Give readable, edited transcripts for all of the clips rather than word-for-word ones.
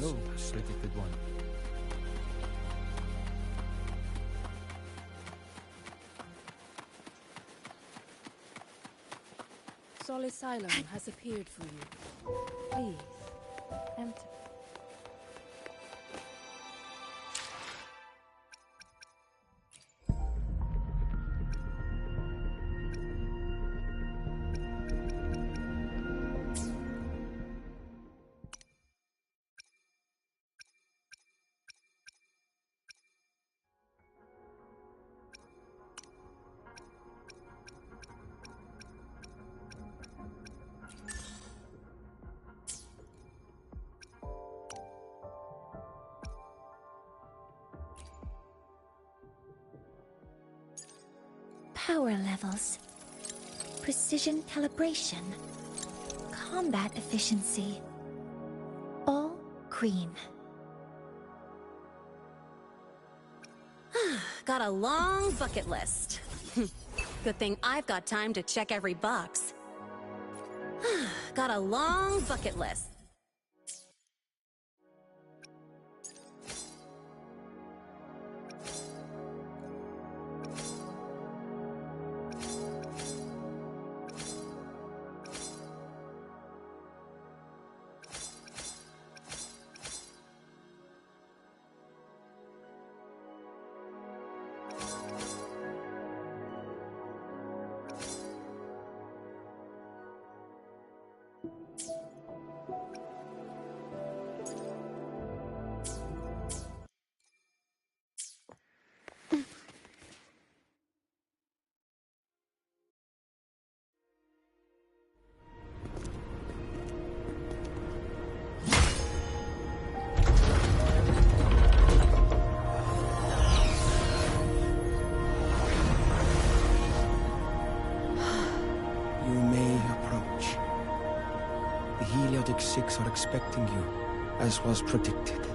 So, predicted one. Saavlewd has appeared for you. Please, enter. Power levels, precision calibration, combat efficiency, all green. Got a long bucket list. Good thing I've got time to check every box. Got a long bucket list. Are expecting you, as was predicted.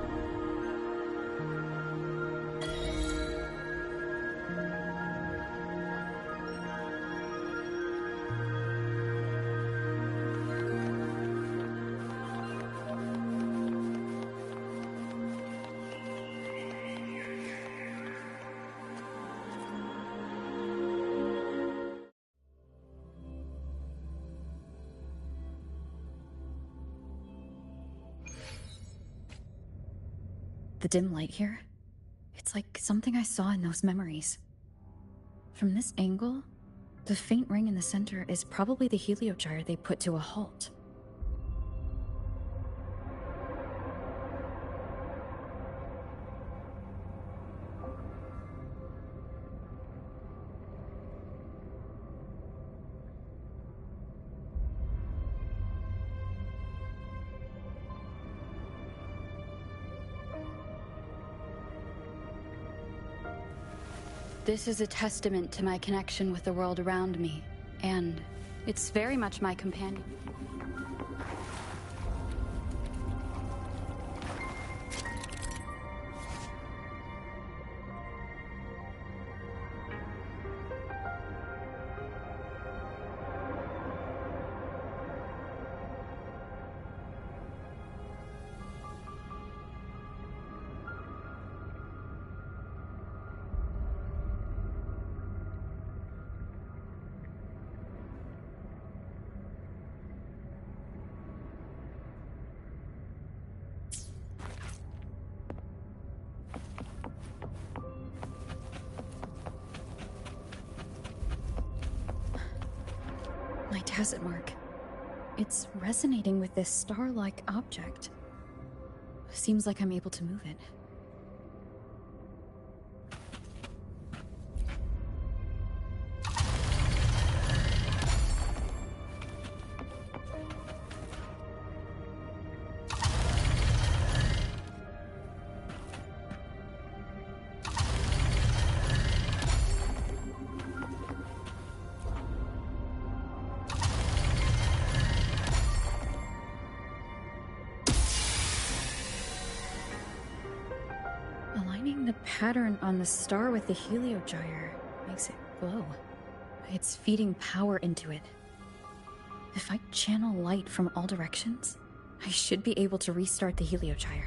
The dim light here, it's like something I saw in those memories. From this angle, the faint ring in the center is probably the heliogyre they put to a halt. This is a testament to my connection with the world around me, and it's very much my companion. My tacit mark. It's resonating with this star-like object. Seems like I'm able to move it. The pattern on the star with the heliogyre makes it glow. It's feeding power into it. If I channel light from all directions, I should be able to restart the heliogyre.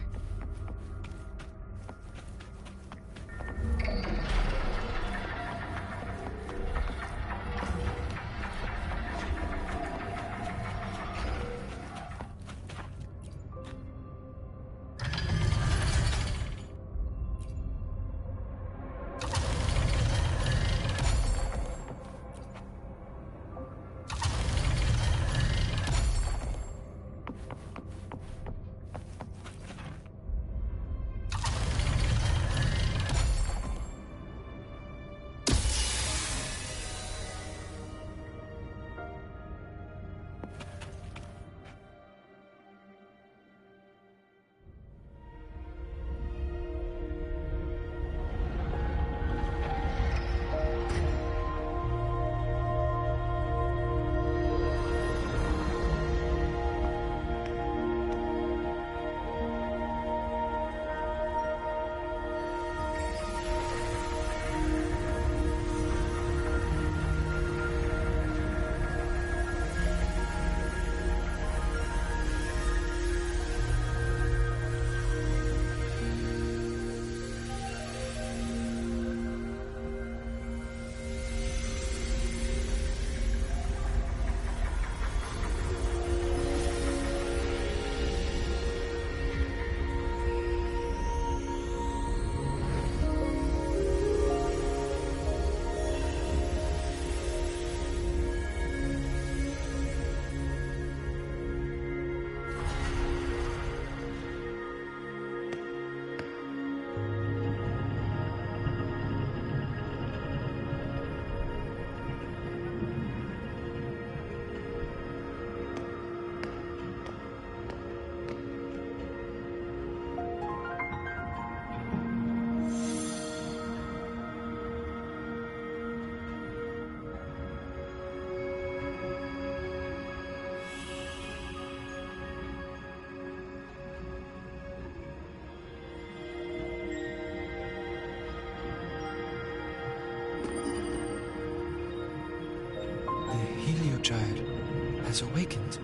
Heliogyre has awakened.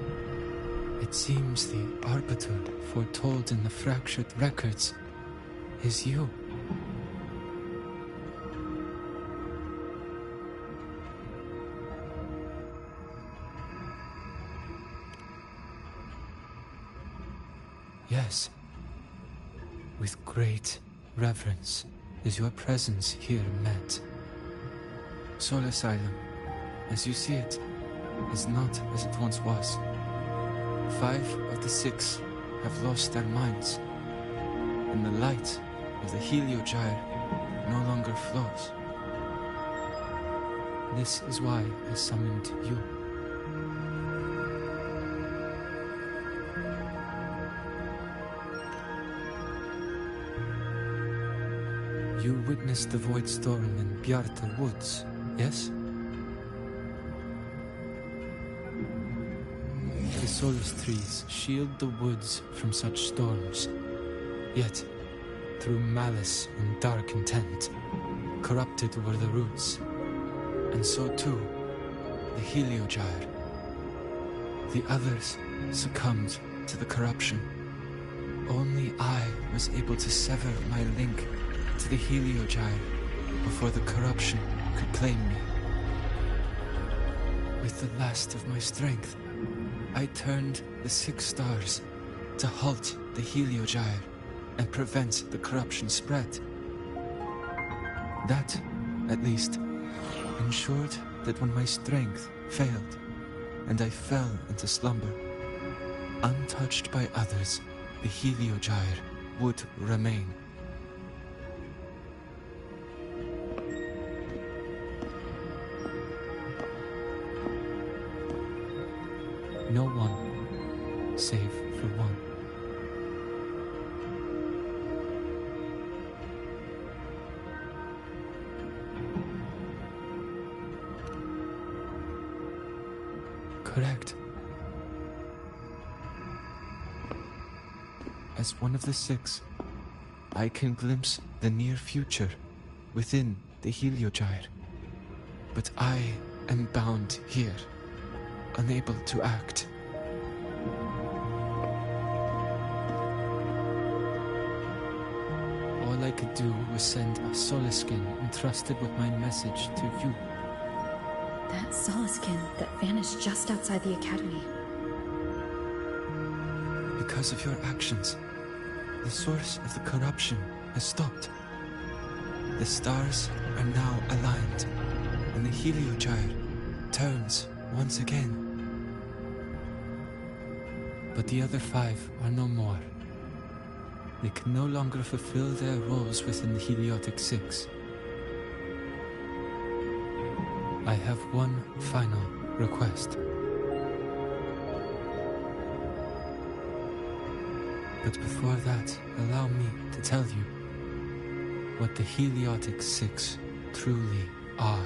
It seems the Arbiter foretold in the fractured records is you. Yes. With great reverence is your presence here met. Soul Asylum, as you see it, is not as it once was. 5 of the 6 have lost their minds, and the light of the Heliogyre no longer flows. This is why I summoned you. You witnessed the Void Storm in Bjarta Woods, yes? The Solus trees shield the woods from such storms. Yet, through malice and dark intent, corrupted were the roots. And so too, the Heliogyre. The others succumbed to the corruption. Only I was able to sever my link to the Heliogyre before the corruption could claim me. With the last of my strength, I turned the 6 stars to halt the Heliogyre and prevent the corruption spread. That, at least, ensured that when my strength failed and I fell into slumber, untouched by others, the Heliogyre would remain. No one, save for one. Correct. As one of the 6, I can glimpse the near future within the Heliogyre. But I am bound here, unable to act. All I could do was send a Soliskin entrusted with my message to you. That Soliskin that vanished just outside the academy. Because of your actions, the source of the corruption has stopped. The stars are now aligned, and the Heliogyre turns once again. But the other 5 are no more. They can no longer fulfill their roles within the Heliotic 6. I have one final request. But before that, allow me to tell you what the Heliotic 6 truly are.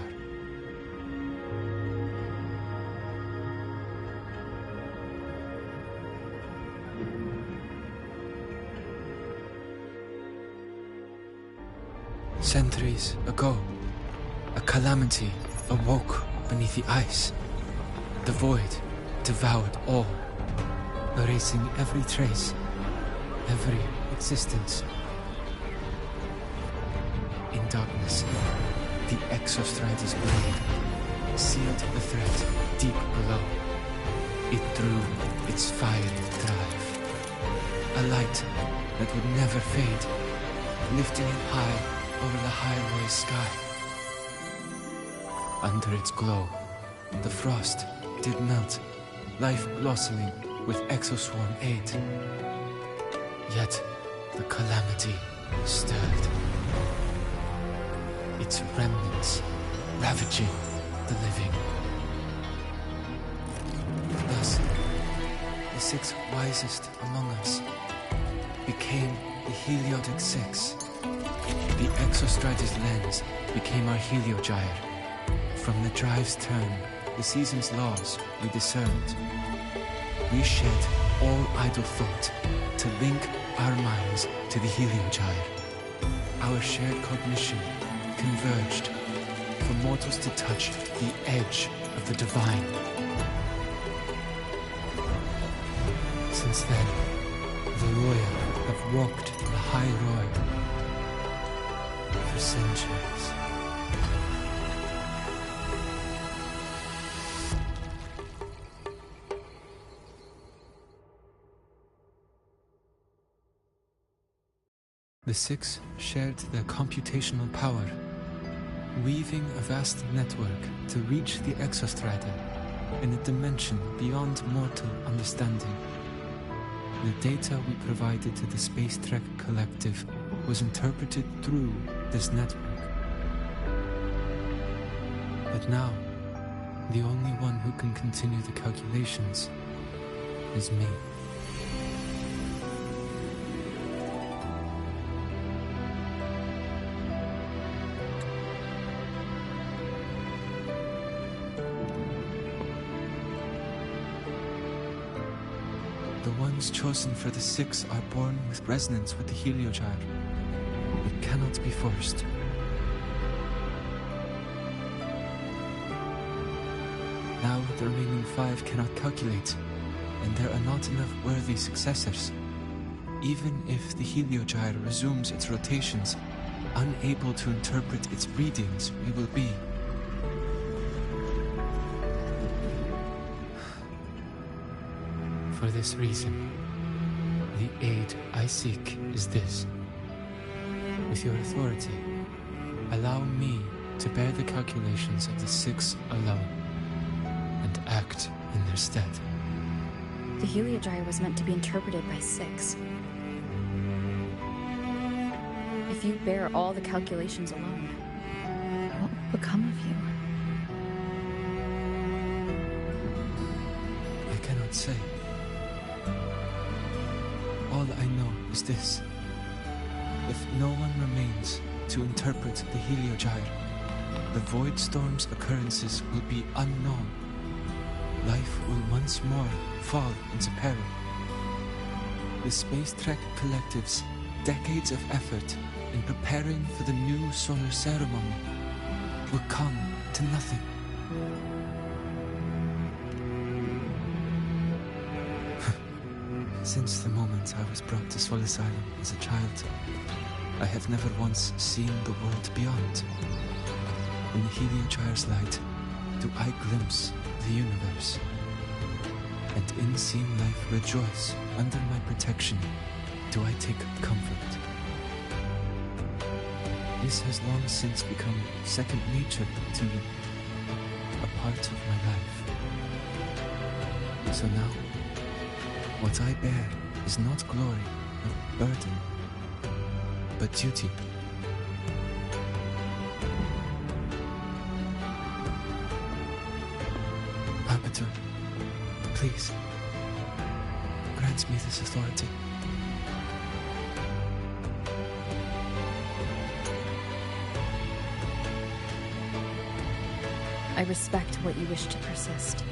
Centuries ago, a calamity awoke beneath the ice. The void devoured all, erasing every trace, every existence. In darkness, the Exostrider's blade sealed the threat deep below. It drew its fiery drive, a light that would never fade, lifting it high over the highway sky. Under its glow, the frost did melt, life blossoming with Exoswarm aid. Yet the calamity stirred, its remnants ravaging the living. Thus, the 6 wisest among us became the Heliotic 6. The Exostrider's lens became our Heliogyre. From the drive's turn, the season's laws we discerned. We shed all idle thought to link our minds to the Heliogyre. Our shared cognition converged for mortals to touch the edge of the divine. Since then, the Roya have walked the High Roy for centuries. The Six shared their computational power, weaving a vast network to reach the Exostrata in a dimension beyond mortal understanding. The data we provided to the Space Trek Collective was interpreted through this network. But now, the only one who can continue the calculations is me. The ones chosen for the Six are born with resonance with the Heliogyre. It cannot be forced. Now the remaining 5 cannot calculate, and there are not enough worthy successors. Even if the Heliogyre resumes its rotations, unable to interpret its readings, we will be. For this reason, the aid I seek is this. With your authority, allow me to bear the calculations of the Six alone, and act in their stead. The Heliogyre was meant to be interpreted by Six. If you bear all the calculations alone, what will become of you? I cannot say. All I know is this. If no one remains to interpret the Heliogyre, the Void Storm's occurrences will be unknown. Life will once more fall into peril. The Space Trek Collective's decades of effort in preparing for the new solar ceremony will come to nothing. Since the moment I was brought to Sol Asylum as a child, I have never once seen the world beyond. In the Heliogyre's light, do I glimpse the universe. And in seeing life rejoice under my protection, do I take comfort. This has long since become second nature to me, a part of my life. So now, what I bear is not glory or burden, but duty. Abatur, please, grant me this authority. I respect what you wish to persist.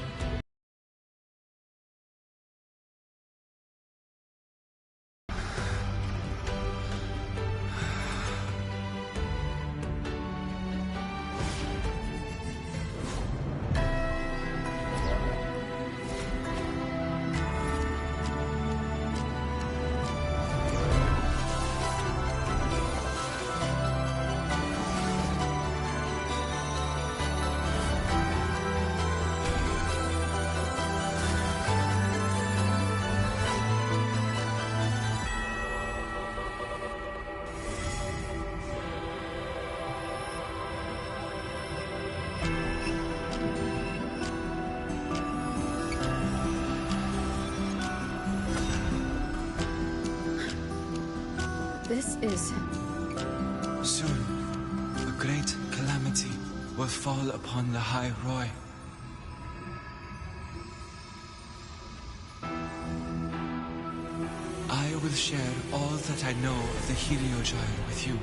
This is... Soon, a great calamity will fall upon the High Roy. I will share all that I know of the Heliogyre with you.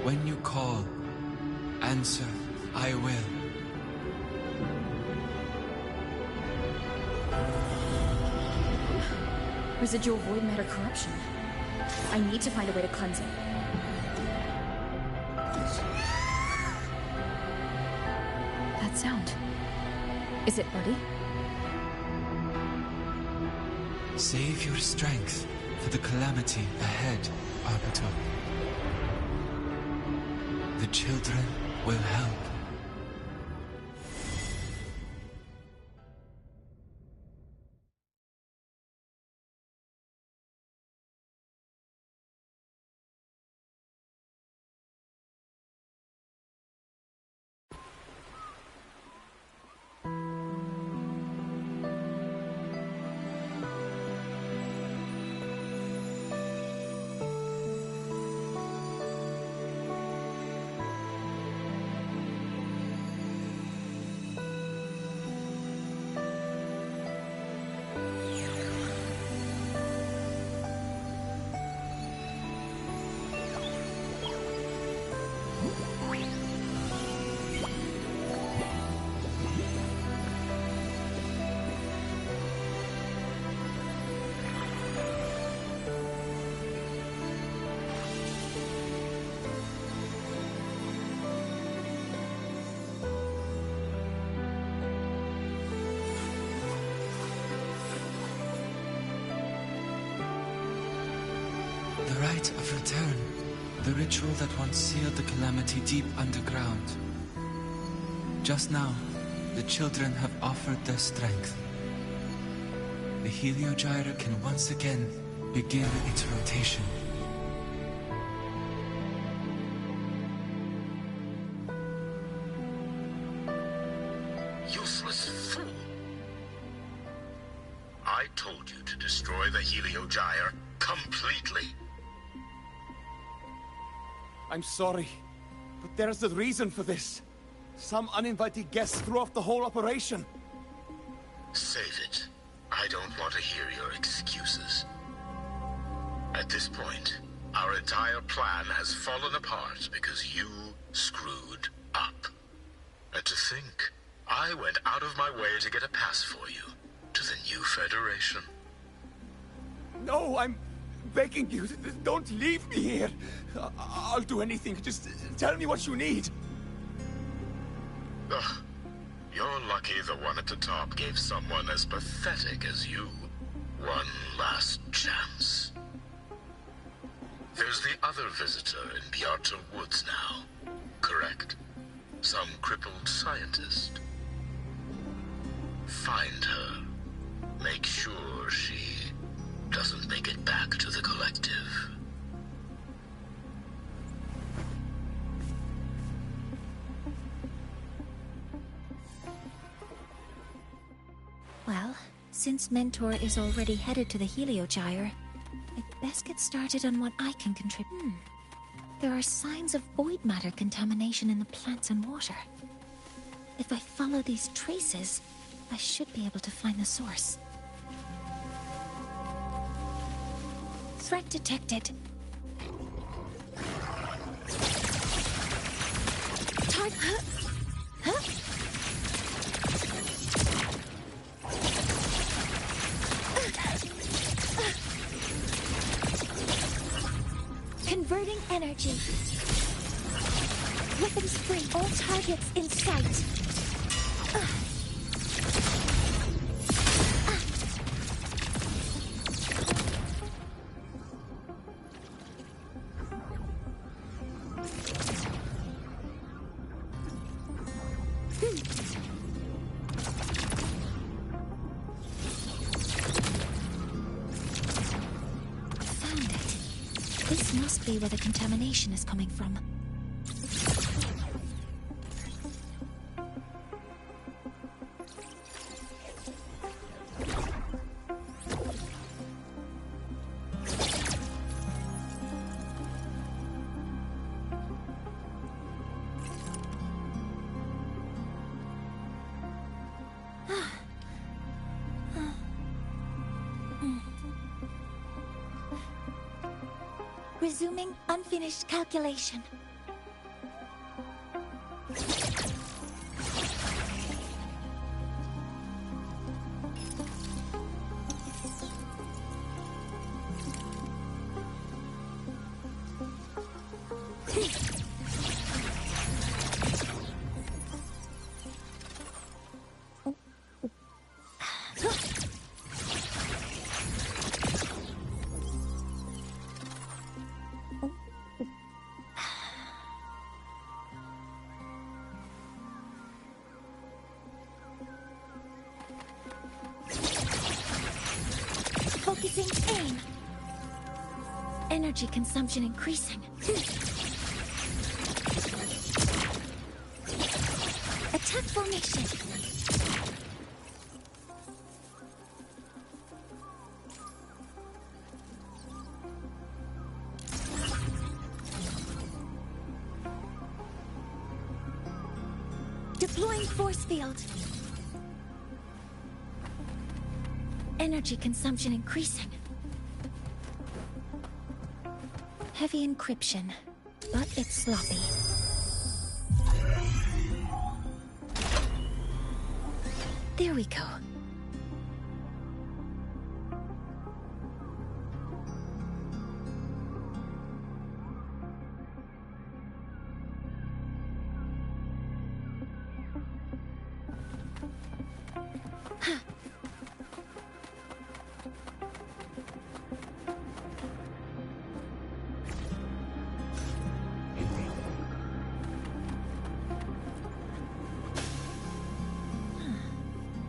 When you call, answer, I will. residual void matter corruption. I need to find a way to cleanse it. That sound. Is it Buddy? Save your strength for the calamity ahead, Arbiter. The children will help. The rite of return. The ritual that once sealed the calamity deep underground. Just now, the children have offered their strength. The Heliogyre can once again begin its rotation. Useless fool! I told you to destroy the Heliogyre completely. I'm sorry, but there's a reason for this. Some uninvited guests threw off the whole operation. Save it. I don't want to hear your excuses. At this point, our entire plan has fallen apart because you screwed up. And to think, I went out of my way to get a pass for you to the new Federation. No, I'm begging you, don't leave me here. I'll do anything, just tell me what you need. Ugh. You're lucky the one at the top gave someone as pathetic as you one last chance. There's the other visitor in Bjarta Woods now, correct? Some crippled scientist. Find her. Make sure she doesn't make it back to the collective. Well, since Mentor is already headed to the Heliogyre, I'd best get started on what I can contribute. There are signs of void matter contamination in the plants and water. If I follow these traces, I should be able to find the source. Threat detected. Converting energy. Weapons free. All targets in sight. Where the contamination is coming from. Resuming unfinished calculation. flame. Energy consumption increasing. Attack formation. Deploying force field. Energy consumption increasing. Heavy encryption, but it's sloppy. There we go.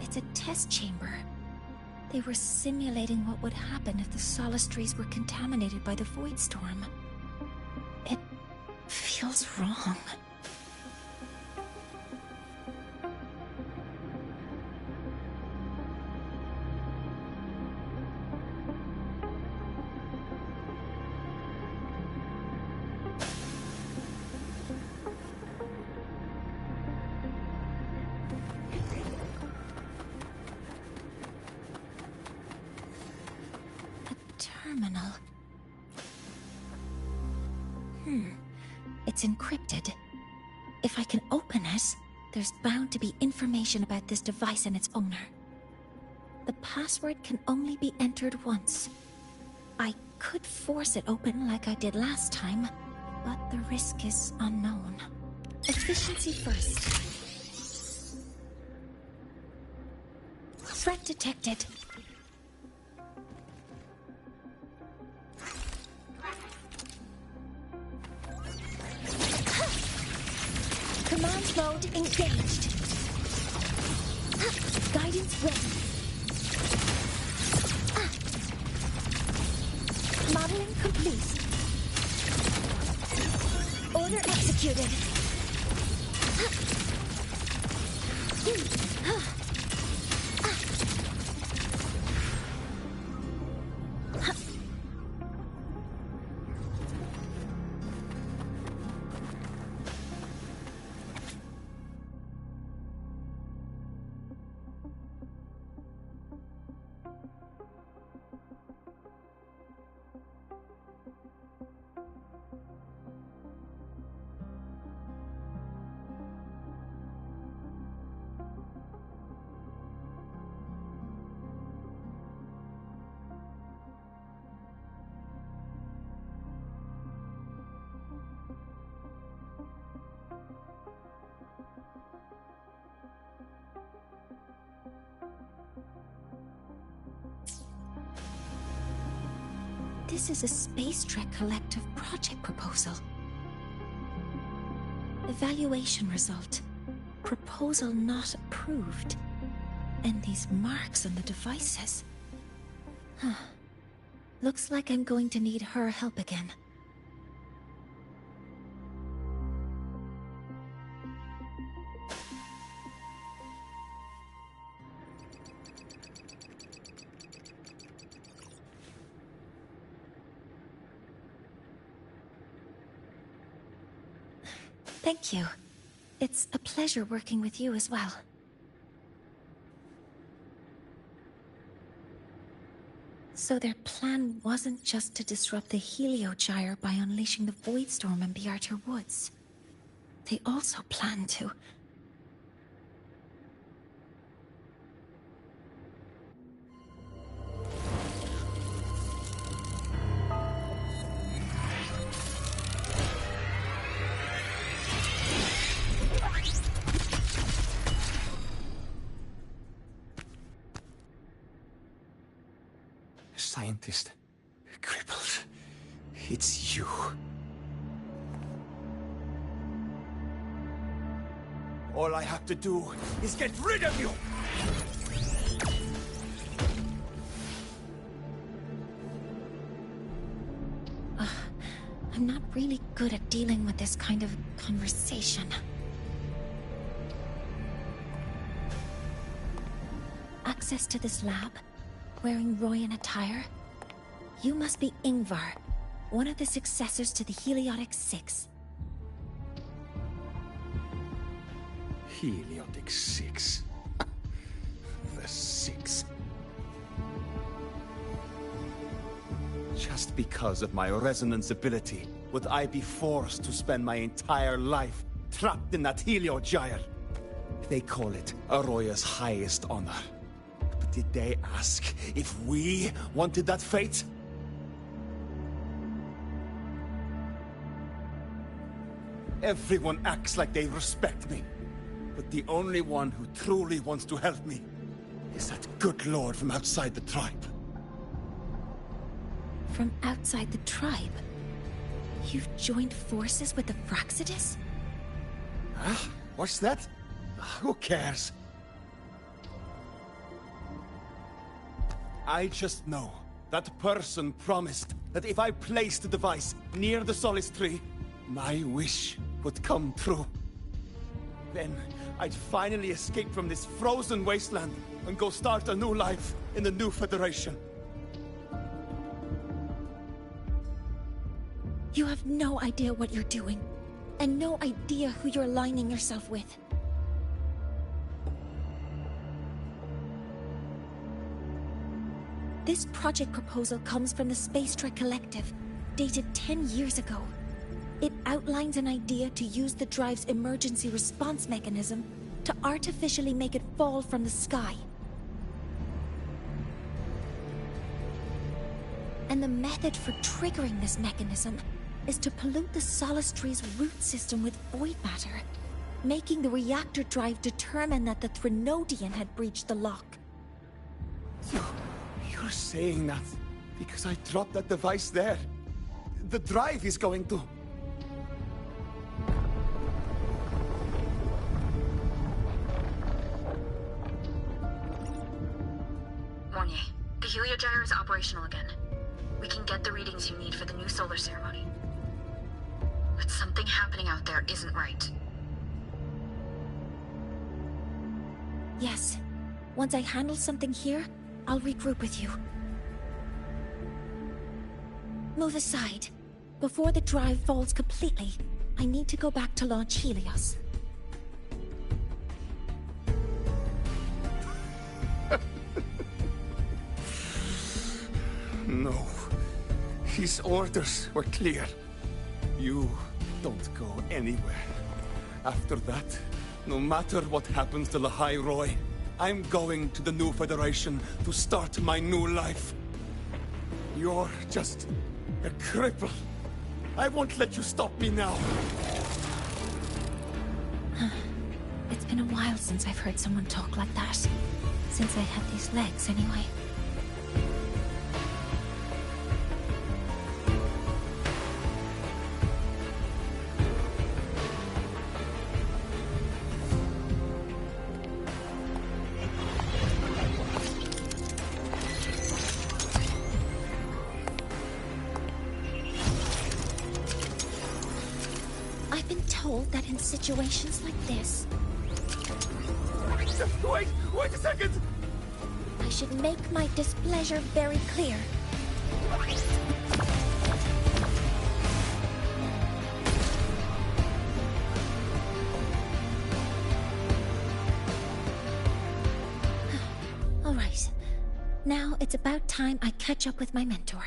It's a test chamber. They were simulating what would happen if the solistries were contaminated by the Void Storm. It feels wrong. Terminal. It's encrypted. If I can open it, there's bound to be information about this device and its owner. The password can only be entered once. I could force it open like I did last time, but the risk is unknown. Efficiency first. Threat detected. Command mode engaged. Guidance ready. Modeling complete. Order executed. This is a Space Trek Collective project proposal. Evaluation result. Proposal not approved. And these marks on the devices. Looks like I'm going to need her help again. Thank you. It's a pleasure working with you as well. So their plan wasn't just to disrupt the Heliogyre by unleashing the Void Storm in Bjartur Woods. They also planned to... Scientist. Crippled. It's you. All I have to do is get rid of you! I'm not really good at dealing with this kind of conversation. Access to this lab? Wearing Royan attire? You must be Ingvar, one of the successors to the Heliotic Six. Heliotic Six. The Six. Just because of my resonance ability, would I be forced to spend my entire life trapped in that Heliogyre? They call it Aroya's highest honor. But did they ask if we wanted that fate? Everyone acts like they respect me. But the only one who truly wants to help me is that good lord from outside the tribe. From outside the tribe? You've joined forces with the Fraxidus? Huh? What's that? Who cares? I just know that person promised that if I placed the device near the Solace Tree, my wish would come true. Then I'd finally escape from this frozen wasteland and go start a new life in the new Federation. You have no idea what you're doing, and no idea who you're aligning yourself with. This project proposal comes from the Space Trek Collective, dated 10 years ago. It outlines an idea to use the drive's emergency response mechanism to artificially make it fall from the sky. And the method for triggering this mechanism is to pollute the Solace Tree's root system with void matter, making the reactor drive determine that the Threnodian had breached the lock. You're saying that because I dropped that device there. The drive is going to... Mornier, the Heliogyre is operational again. We can get the readings you need for the new solar ceremony. But something happening out there isn't right. Yes. Once I handle something here, I'll regroup with you. Move aside. Before the drive falls completely, I need to go back to launch Helios. No. His orders were clear. You don't go anywhere. After that, no matter what happens to Lahai Roy, I'm going to the new Federation to start my new life. You're just a cripple. I won't let you stop me now. It's been a while since I've heard someone talk like that. Since I had these legs, anyway. I've been told that in situations like this... Wait a second! I should make my displeasure very clear. All right. Now it's about time I catch up with my mentor.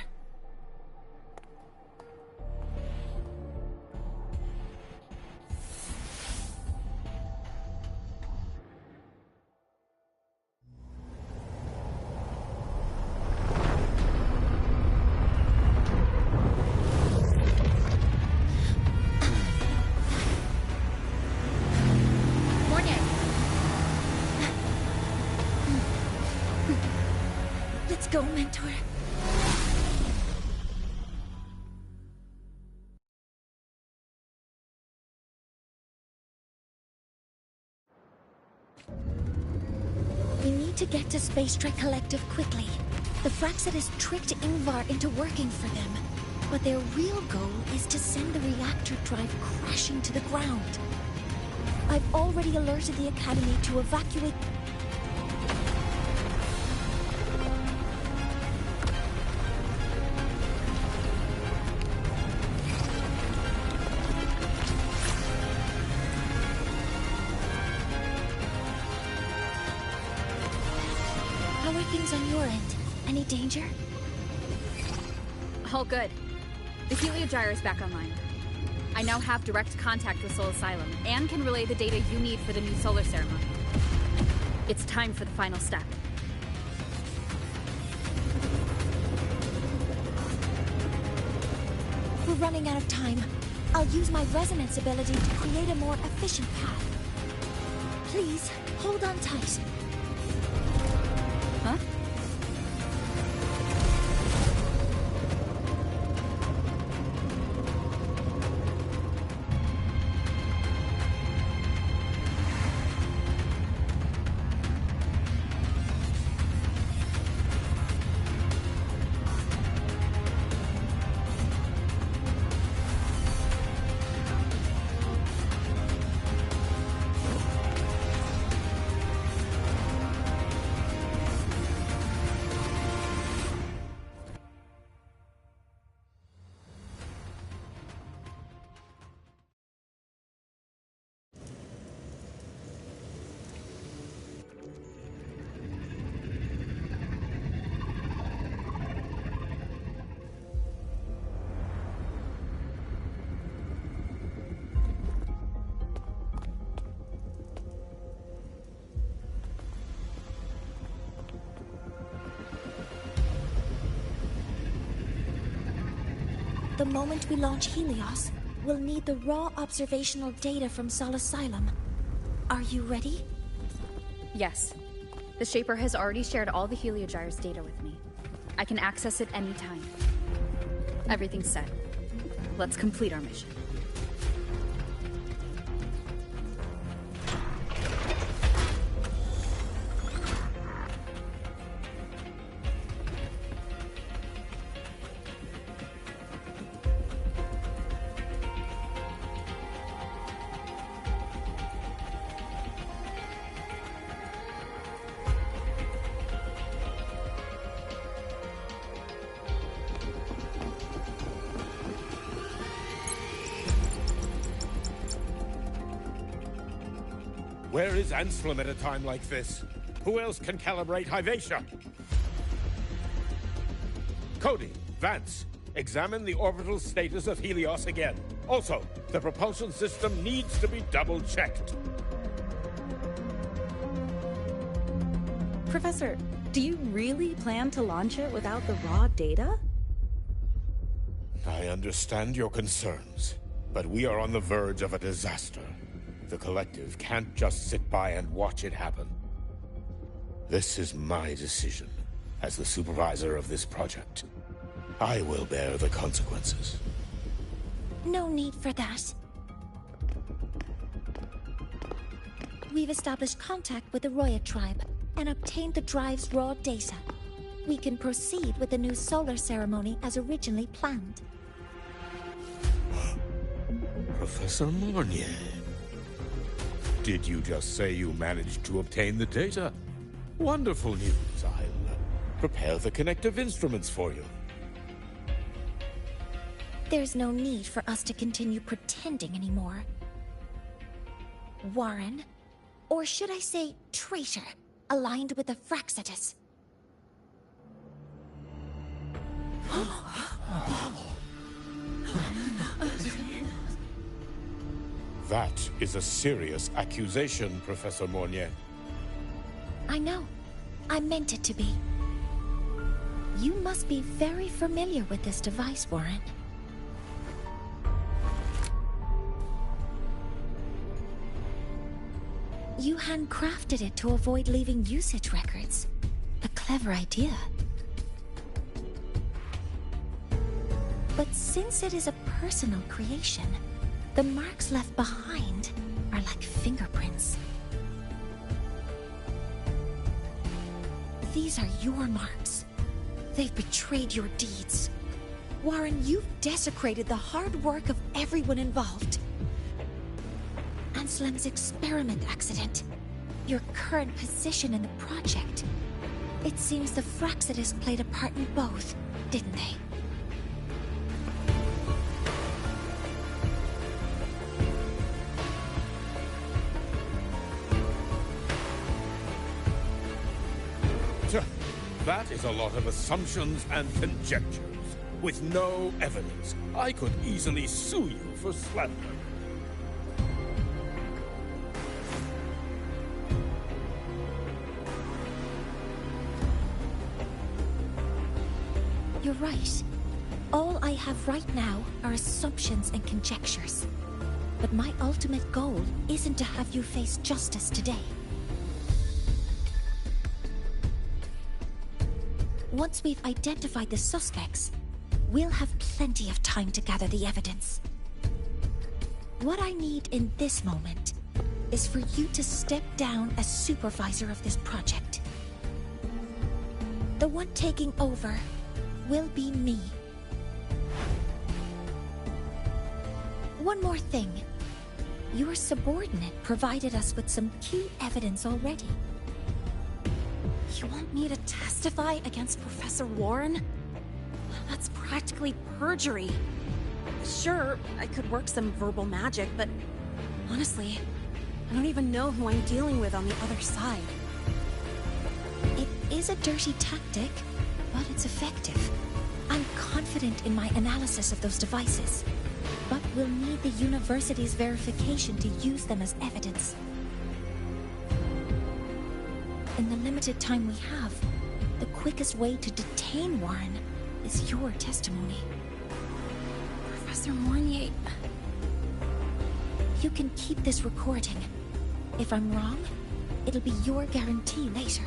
Let's go, mentor. We need to get to Space Trek Collective quickly. The Fraxidus tricked Ingvar into working for them. But their real goal is to send the reactor drive crashing to the ground. I've already alerted the Academy to evacuate... How are things on your end? Any danger? All good. The Heliogyre is back online. I now have direct contact with Soul Asylum, and can relay the data you need for the new solar ceremony. It's time for the final step. We're running out of time. I'll use my resonance ability to create a more efficient path. Please, hold on tight. Huh? The moment we launch Helios, we'll need the raw observational data from Soul Asylum. Are you ready? Yes. The Shaper has already shared all the Heliogyre's data with me. I can access it anytime. Everything's set. Let's complete our mission. Where is Anselm at a time like this? Who else can calibrate Hyvatia? Cody, Vance, examine the orbital status of Helios again. Also, the propulsion system needs to be double-checked. Professor, do you really plan to launch it without the raw data? I understand your concerns, but we are on the verge of a disaster. The Collective can't just sit by and watch it happen. This is my decision, as the supervisor of this project. I will bear the consequences. No need for that. We've established contact with the Roya tribe and obtained the drive's raw data. We can proceed with the new solar ceremony as originally planned. Professor Mornier. Did you just say you managed to obtain the data? Wonderful news. I'll prepare the connective instruments for you. There's no need for us to continue pretending anymore. Warren, or should I say traitor, aligned with the Fraxitus. That is a serious accusation, Professor Mornier. I know. I meant it to be. You must be very familiar with this device, Warren. You handcrafted it to avoid leaving usage records. A clever idea. But since it is a personal creation, the marks left behind are like fingerprints. These are your marks. They've betrayed your deeds. Warren, you've desecrated the hard work of everyone involved. Anselm's experiment accident. Your current position in the project. It seems the Fraxidus played a part in both, didn't they? That is a lot of assumptions and conjectures, with no evidence. I could easily sue you for slander. You're right. All I have right now are assumptions and conjectures. But my ultimate goal isn't to have you face justice today. Once we've identified the suspects, we'll have plenty of time to gather the evidence. What I need in this moment is for you to step down as supervisor of this project. The one taking over will be me. One more thing. Your subordinate provided us with some key evidence already. You want me to testify against Professor Warren? That's practically perjury. Sure, I could work some verbal magic, but honestly, I don't even know who I'm dealing with on the other side. It is a dirty tactic, but it's effective. I'm confident in my analysis of those devices, but we'll need the university's verification to use them as evidence. In the limited time we have, the quickest way to detain Warren is your testimony. Professor Mornier... You can keep this recording. If I'm wrong, it'll be your guarantee later.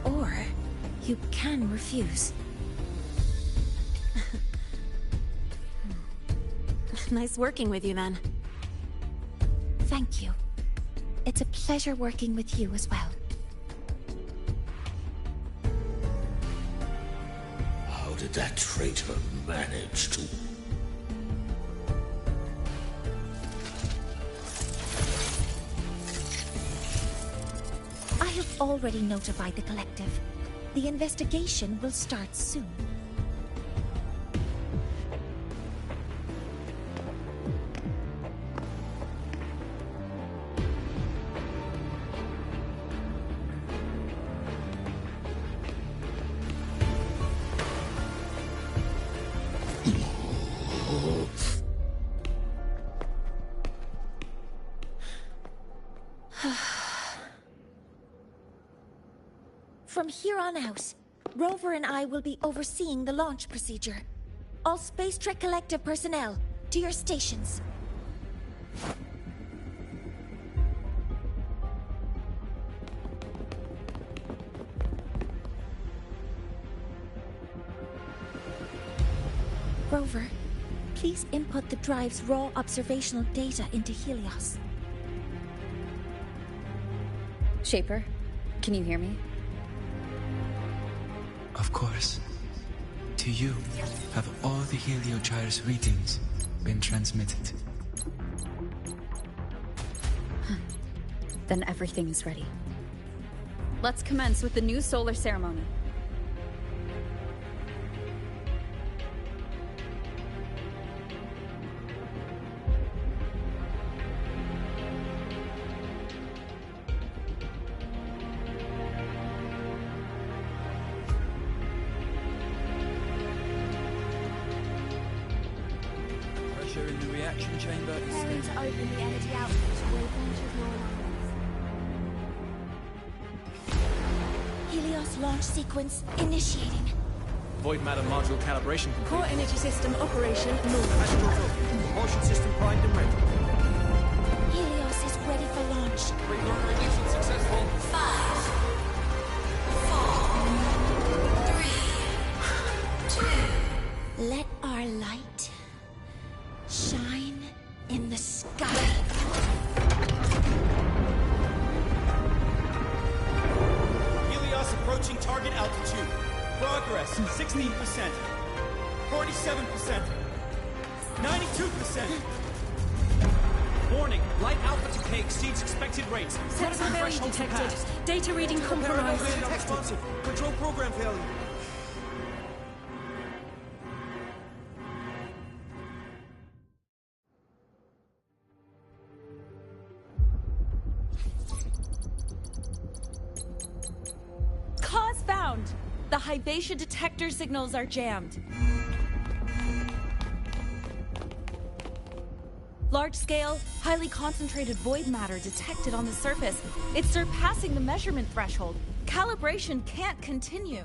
Or you can refuse. Nice working with you, then. Thank you. It's a pleasure working with you as well. How did that traitor manage to... I have already notified the collective. The investigation will start soon. From here on out, Rover and I will be overseeing the launch procedure. All Space Trek Collective personnel, to your stations. Rover, please input the drive's raw observational data into Helios. Shaper, can you hear me? Of course. To you, have all the Heliogyre's readings been transmitted? Then everything is ready. Let's commence with the new solar ceremony. In the reaction chamber is Preparing to open the energy output waveforms with your lines. Helios launch sequence initiating. void matter module calibration complete. Core energy system operation normal. Propulsion system primed and ready. Helios is ready for launch. Reburner ignition successful. 5, 4, 3, 2. Let our light shine in the sky. Helios approaching target altitude. Progress 16%. 47%. 92%. Warning, light alpha decay exceeds expected rates. Critical failure detected. Data reading compromised. Unresponsive. Control program failure. Cause found. The Hyvatia detector signals are jammed. Large-scale, highly concentrated void matter detected on the surface. It's surpassing the measurement threshold. Calibration can't continue.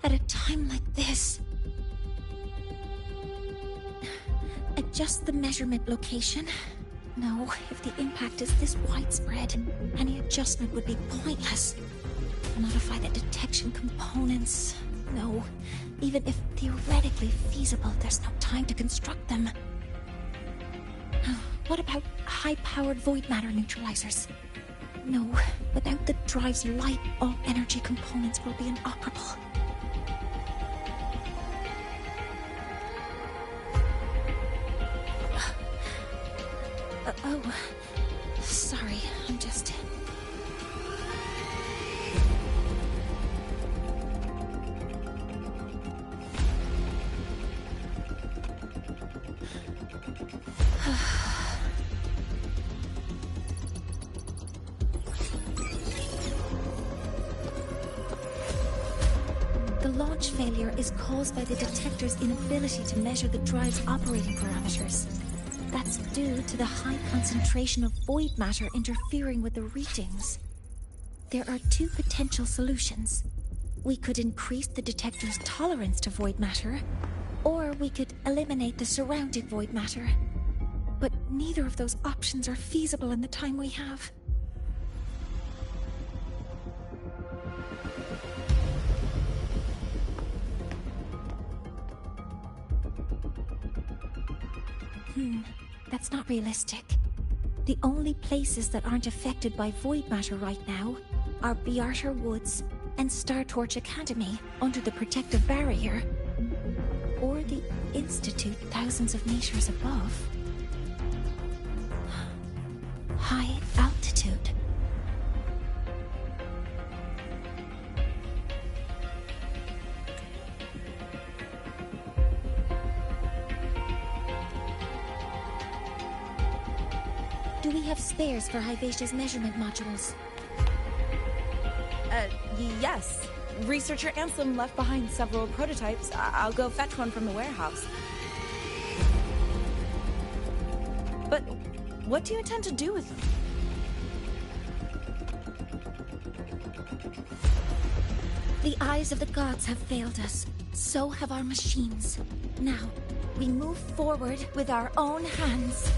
At a time like this... Adjust the measurement location. No, if the impact is this widespread, any adjustment would be pointless. Modify the detection components. No, even if theoretically feasible, there's no time to construct them. What about high-powered void matter neutralizers? No, without the drive's light, all energy components will be inoperable. Oh, sorry, I'm just... The launch failure is caused by the detector's inability to measure the drive's operating parameters. That's due to the high concentration of void matter interfering with the readings. There are two potential solutions. We could increase the detector's tolerance to void matter, or we could eliminate the surrounding void matter. But neither of those options are feasible in the time we have. That's not realistic. The only places that aren't affected by void matter right now are Bearter Woods and Startorch Academy under the protective barrier, or the Institute thousands of meters above. High altitude. Do we have spares for Hyvatia's measurement modules? Yes. Researcher Ansem left behind several prototypes. I'll go fetch one from the warehouse. But what do you intend to do with them? The eyes of the gods have failed us. So have our machines. Now, we move forward with our own hands.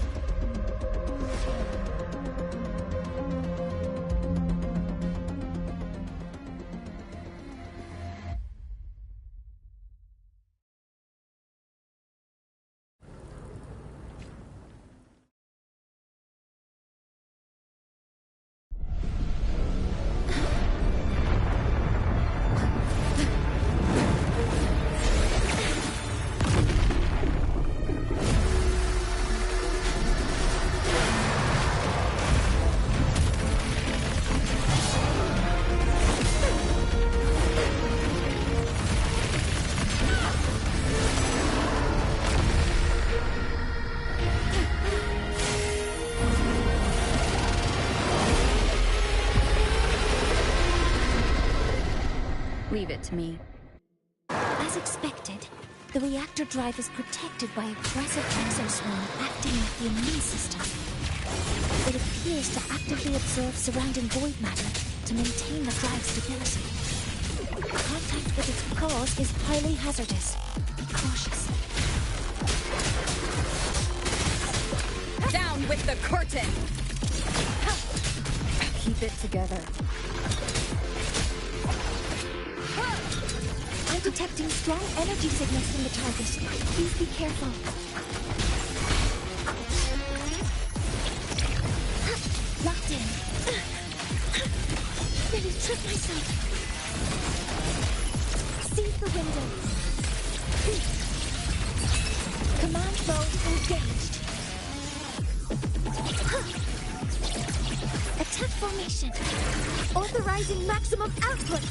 Leave it to me. As expected, the reactor drive is protected by aggressive exoswarm acting like the immune system. It appears to actively absorb surrounding void matter to maintain the drive's stability. Contact with its cause is highly hazardous. Be cautious. Down with the curtain! Keep it together. I'm detecting strong energy signals from the target. Please be careful. Locked in. Nearly tripped myself. the window. Command mode engaged. Attack formation. Authorizing maximum output.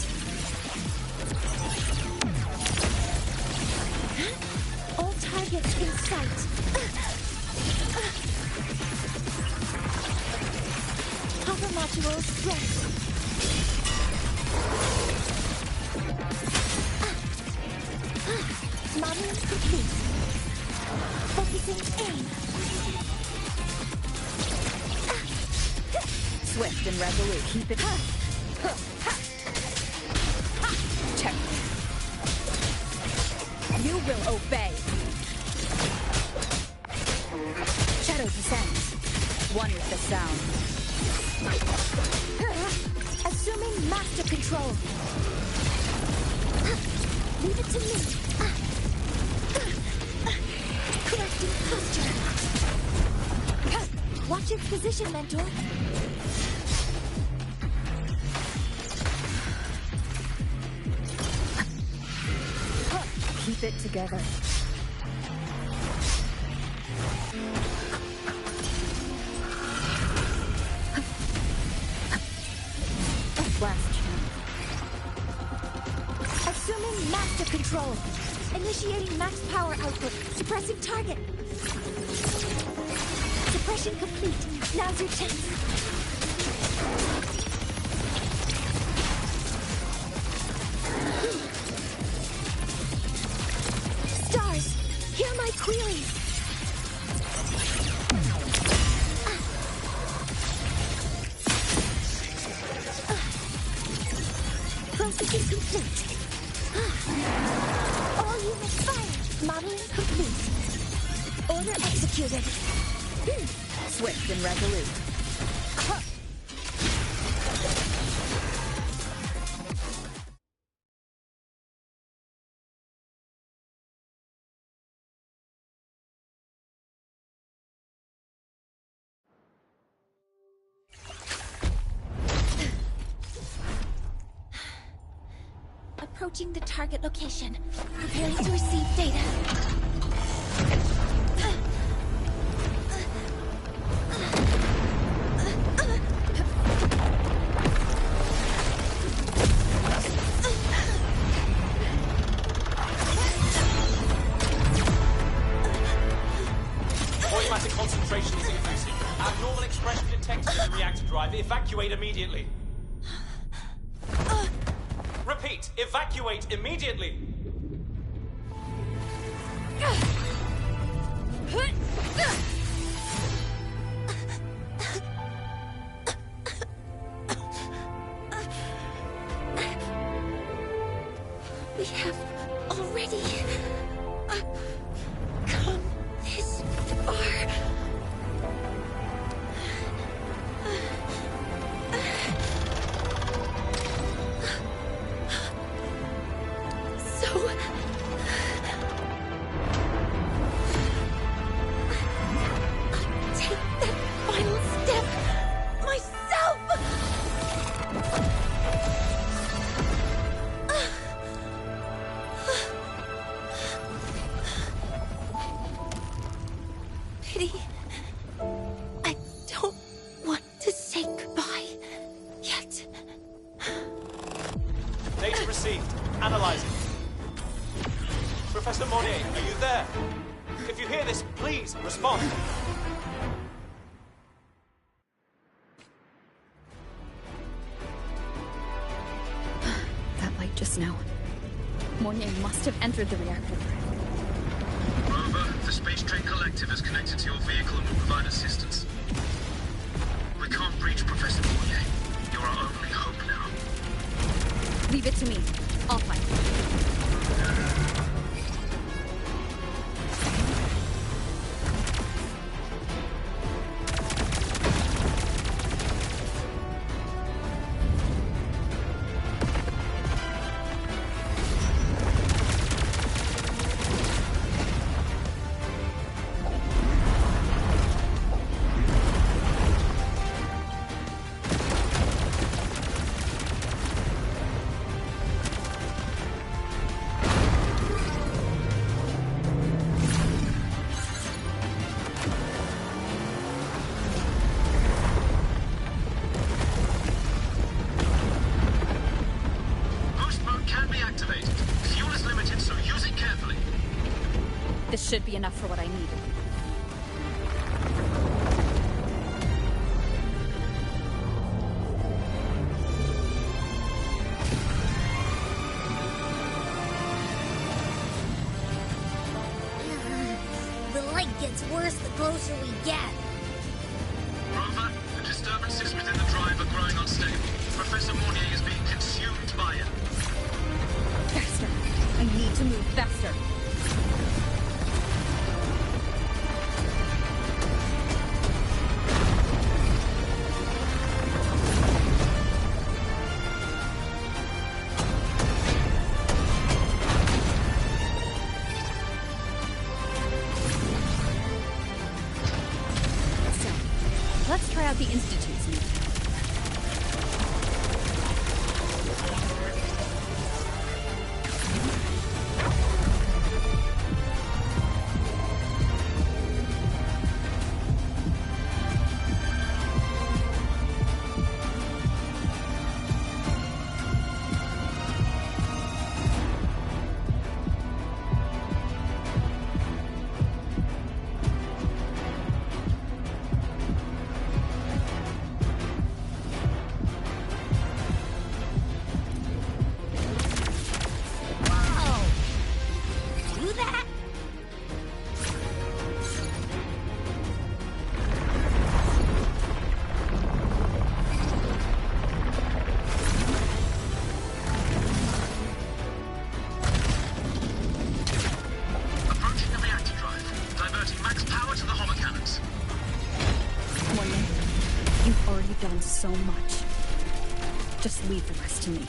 All targets in sight. Hover modules ready. Modeling complete. Focusing aim. Swift and resolute. Keep it. Check. You will obey. Shadow descends. One with the sound. Assuming master control. Leave it to me. Correcting posture. Watch its position, Mentor. Keep it together. Last chance. Assuming master control. Initiating max power output. Suppressing target. Suppression complete. Now's your chance. Stars, hear my queries. Processing complete. All units fire. Modeling complete. Order executed. Swift and resolute. Approaching the target location. Preparing to receive data. Automatic concentration is increasing. Abnormal expression detected in the reactor drive. Evacuate immediately. Repeat, evacuate immediately. We have already come this far. So I'll take that final step myself. Pity. I don't want to say goodbye yet. Data received. Analyzing. Professor Monnier, are you there? If you hear this, please respond. That light just now. Monnier must have entered the reactor. Rover, the Space Train Collective is connected to your vehicle and will provide assistance. We can't breach Professor Monnier. You're our only hope now. Leave it to me. I'll find it. should be enough for what I need. The light gets worse the closer we get. Rover, the disturbances within the drive are growing unstable. Professor Mornier is being consumed by it. Faster! I need to move faster. Let's try out the Institute's new town. So much. Just leave the rest to me.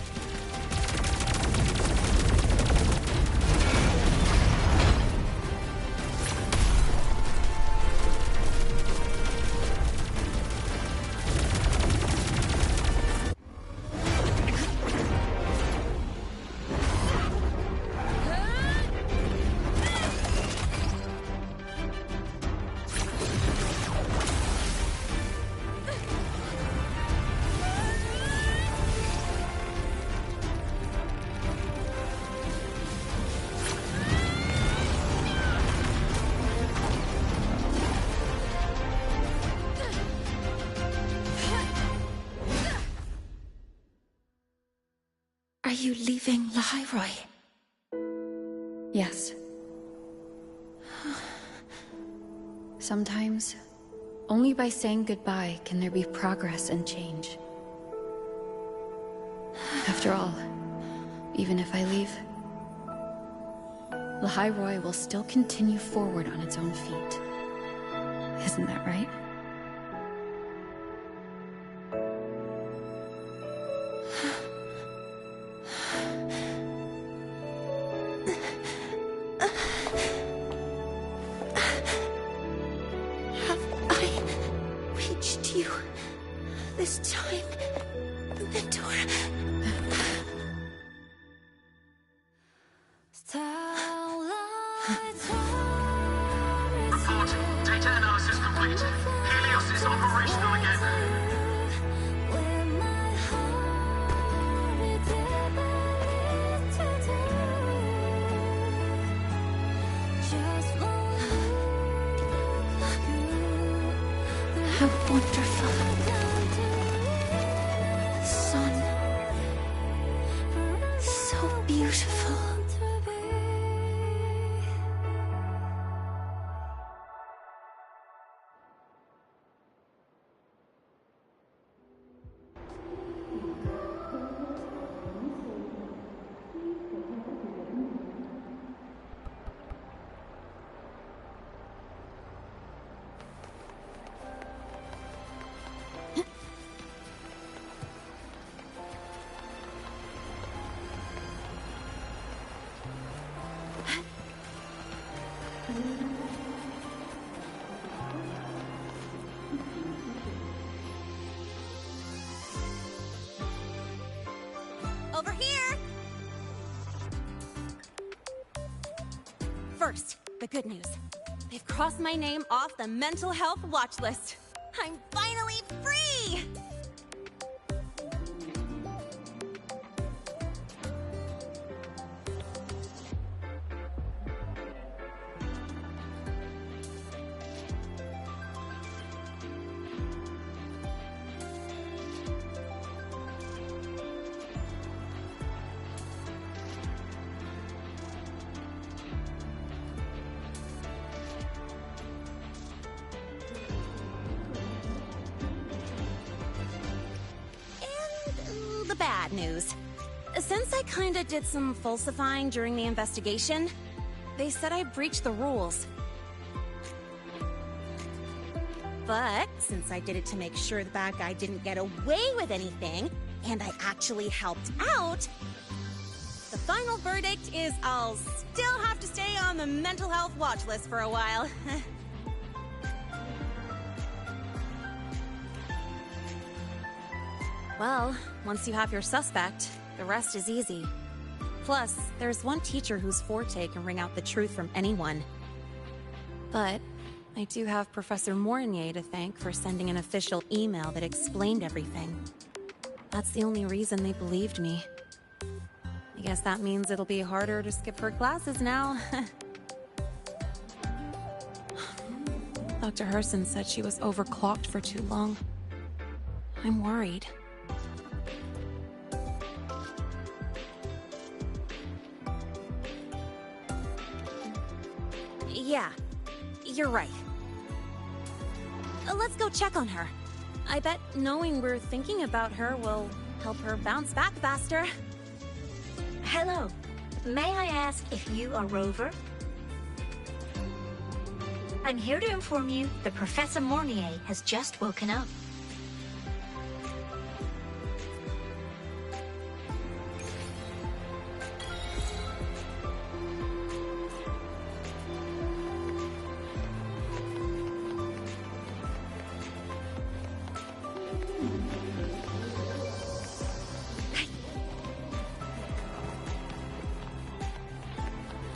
Are you leaving Lahairoi? Yes. Sometimes, only by saying goodbye can there be progress and change. After all, even if I leave, Lahairoi will still continue forward on its own feet. Isn't that right? This time, Mentor. Report. Data analysis complete. Helios is operational again. How wonderful. Beautiful. Over here! First, the good news. They've crossed my name off the mental health watch list. I'm finally free! the bad news. Since I kinda did some falsifying during the investigation, they said I breached the rules. But since I did it to make sure the bad guy didn't get away with anything, and I actually helped out, the final verdict is I'll still have to stay on the mental health watch list for a while. Well, once you have your suspect, the rest is easy. Plus, there's one teacher whose forte can wring out the truth from anyone. But I do have Professor Mornier to thank for sending an official email that explained everything. That's the only reason they believed me. I guess that means it'll be harder to skip her classes now. Dr. Herson said she was overclocked for too long. I'm worried. Yeah, you're right. Let's go check on her. I bet knowing we're thinking about her will help her bounce back faster. Hello. May I ask if you are Rover? I'm here to inform you that Professor Mornier has just woken up.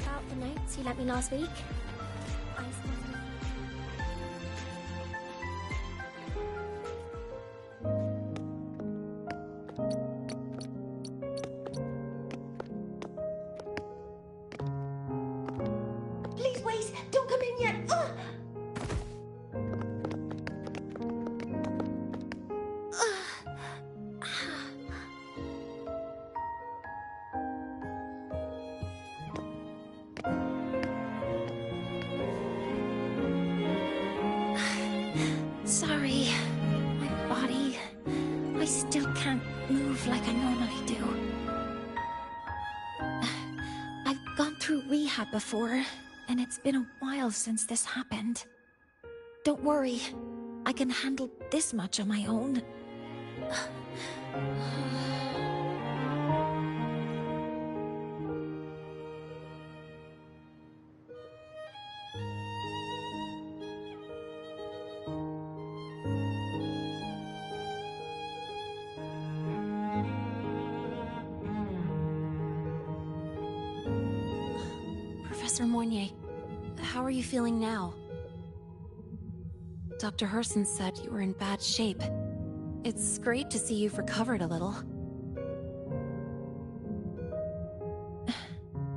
About the notes you lent me last week. Please wait! Don't come in yet! Ugh! Sorry. My body... I still can't move like I normally do. I've gone through rehab before, and it's been a while since this happened. Don't worry. I can handle this much on my own. Professor Mornier, how are you feeling now? Dr. Herson said you were in bad shape. It's great to see you've recovered a little.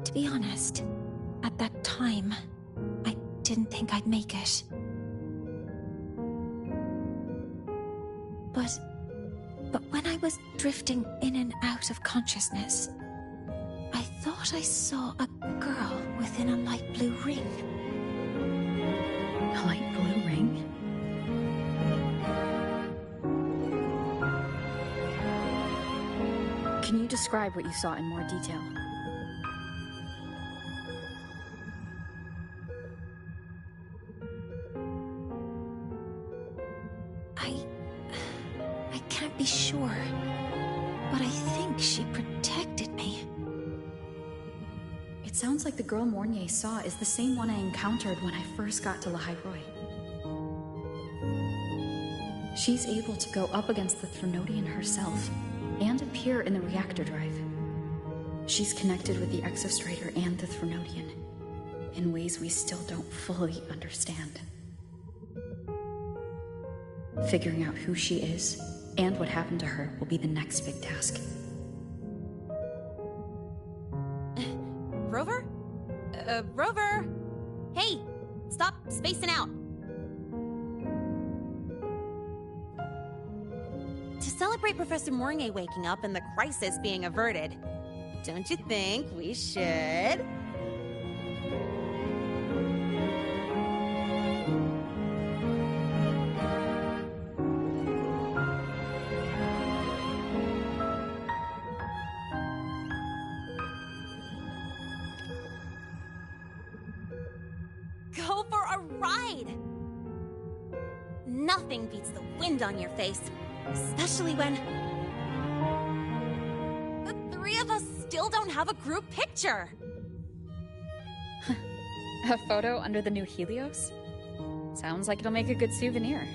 To be honest, at that time, I didn't think I'd make it. But when I was drifting in and out of consciousness, I thought I saw a girl within a light blue ring. A light blue ring? Can you describe what you saw in more detail? I can't be sure, but I think she protected me. It sounds like the girl Mornier saw is the same one I encountered when I first got to Lahai-Roi. She's able to go up against the Threnodian herself and appear in the reactor drive. She's connected with the Exostrator and the Threnodian in ways we still don't fully understand. Figuring out who she is and what happened to her will be the next big task. Rover? Rover! Hey! Stop spacing out! To celebrate Professor Mornier waking up and the crisis being averted, don't you think we should... ride! Nothing beats the wind on your face, especially when the three of us still don't have a group picture. A photo under the new Helios? Sounds like it'll make a good souvenir.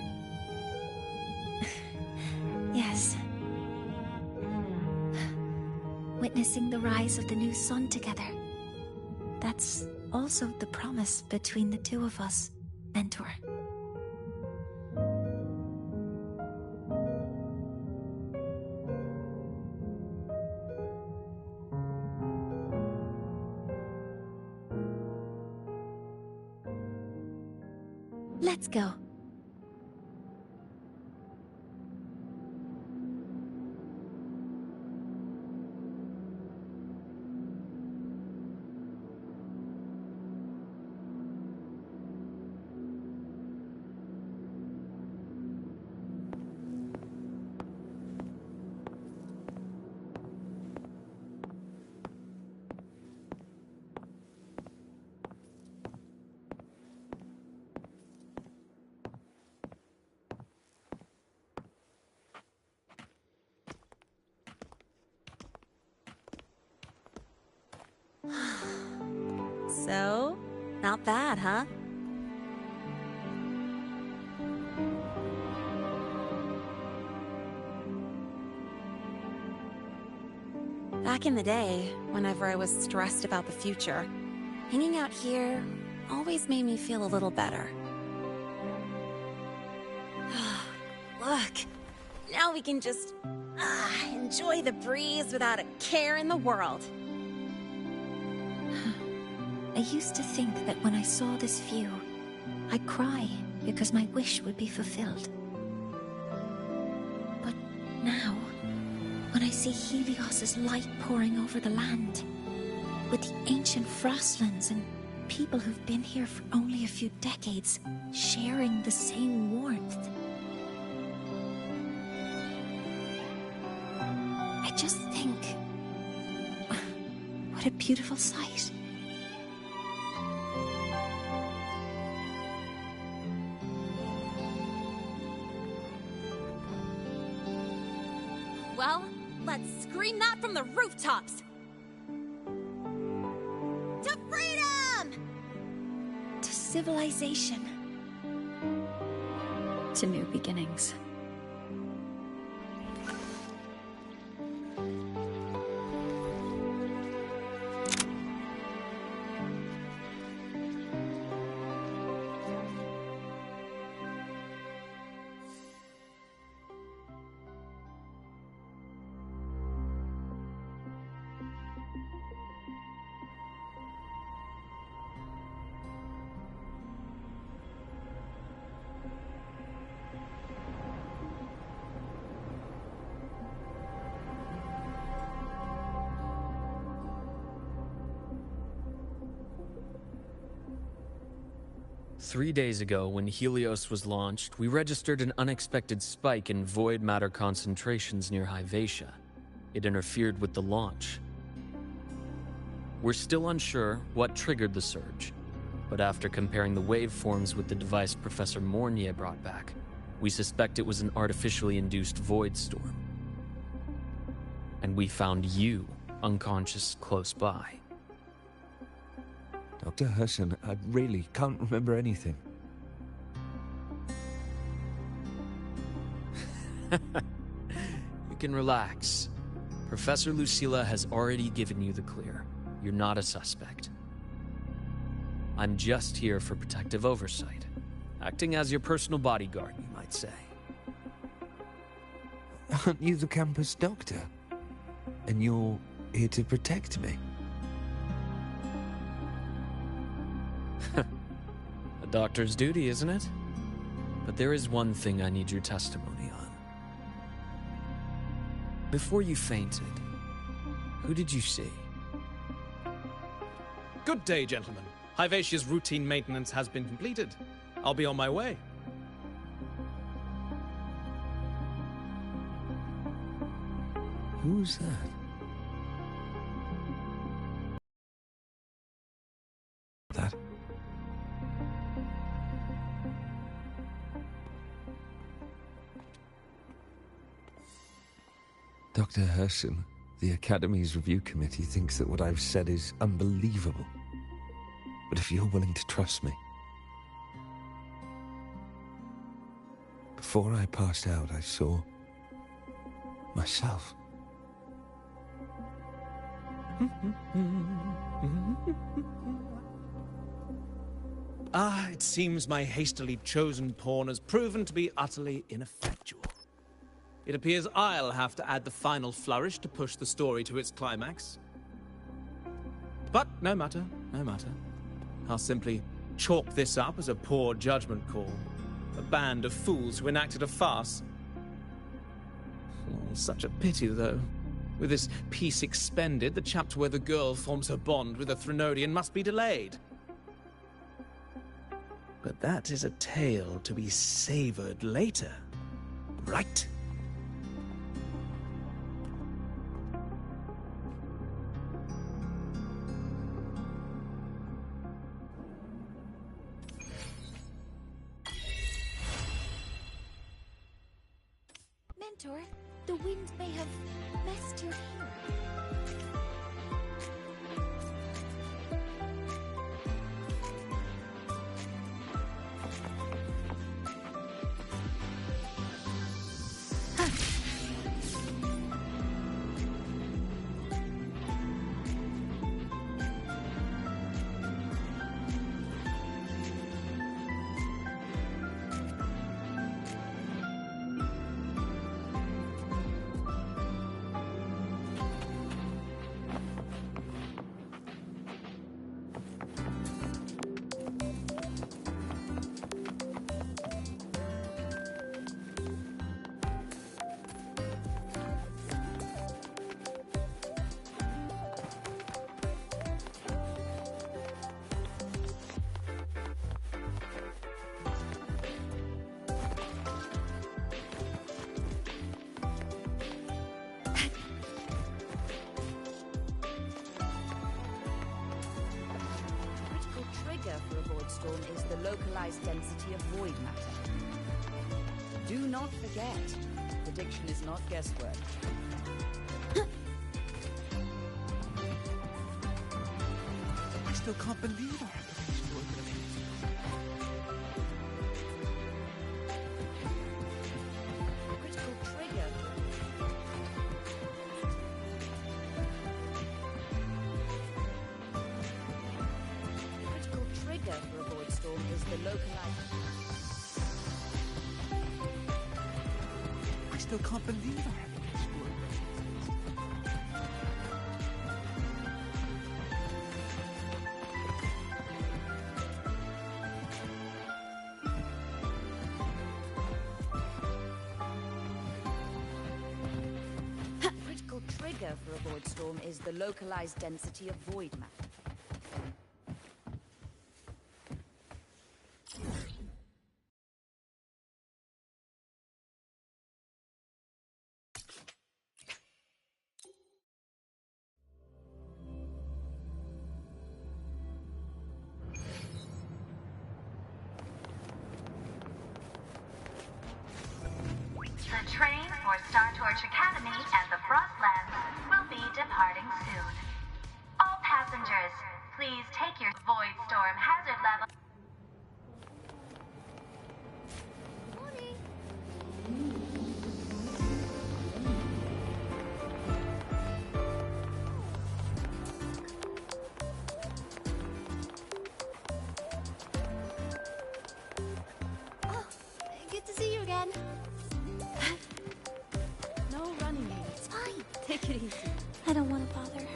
Yes. Witnessing the rise of the new sun together. That's also the promise between the two of us, Mentor. Let's go. So, not bad, huh? Back in the day, whenever I was stressed about the future, hanging out here always made me feel a little better. Look, now we can just enjoy the breeze without a care in the world. I used to think that when I saw this view, I'd cry because my wish would be fulfilled. But now, when I see Helios's light pouring over the land, with the ancient frostlands and people who've been here for only a few decades sharing the same warmth, I just think, what a beautiful sight. Well, let's scream that from the rooftops! To freedom! To civilization. To new beginnings. Three days ago, when Helios was launched, we registered an unexpected spike in void matter concentrations near Hyvatia. It interfered with the launch. We're still unsure what triggered the surge, but after comparing the waveforms with the device Professor Mornier brought back, we suspect it was an artificially induced void storm. And we found you unconscious close by. Dr. Herson, I really can't remember anything. You can relax. Professor Lucilla has already given you the clear. You're not a suspect. I'm just here for protective oversight, acting as your personal bodyguard, you might say. Aren't you the campus doctor? And you're here to protect me? A doctor's duty, isn't it? But there is one thing I need your testimony on. Before you fainted, who did you see? Good day, gentlemen. Hyvatia's routine maintenance has been completed. I'll be on my way. Who's that? Dr. Herson, the Academy's review committee thinks that what I've said is unbelievable. But if you're willing to trust me... Before I passed out, I saw... myself. It seems my hastily chosen pawn has proven to be utterly ineffectual. It appears I'll have to add the final flourish to push the story to its climax. But no matter, no matter. I'll simply chalk this up as a poor judgment call. A band of fools who enacted a farce. Oh, such a pity, though. With this piece expended, the chapter where the girl forms her bond with a Threnodian must be delayed. But that is a tale to be savored later, right? Mentor, the wind may have messed your hair. For a void storm is the localized density of void matter. Do not forget, prediction is not guesswork. I still can't believe our application to open a Critical trigger. For a void storm is the localized... I still can't believe our application to open Critical trigger for a void storm is the localized density of void matter. The train for Star Torch Academy and the Frostlands will be departing soon. All passengers, please take your void storm hazard level. Oh, good to see you again. No running, It's fine. take it easy. I don't want to bother her.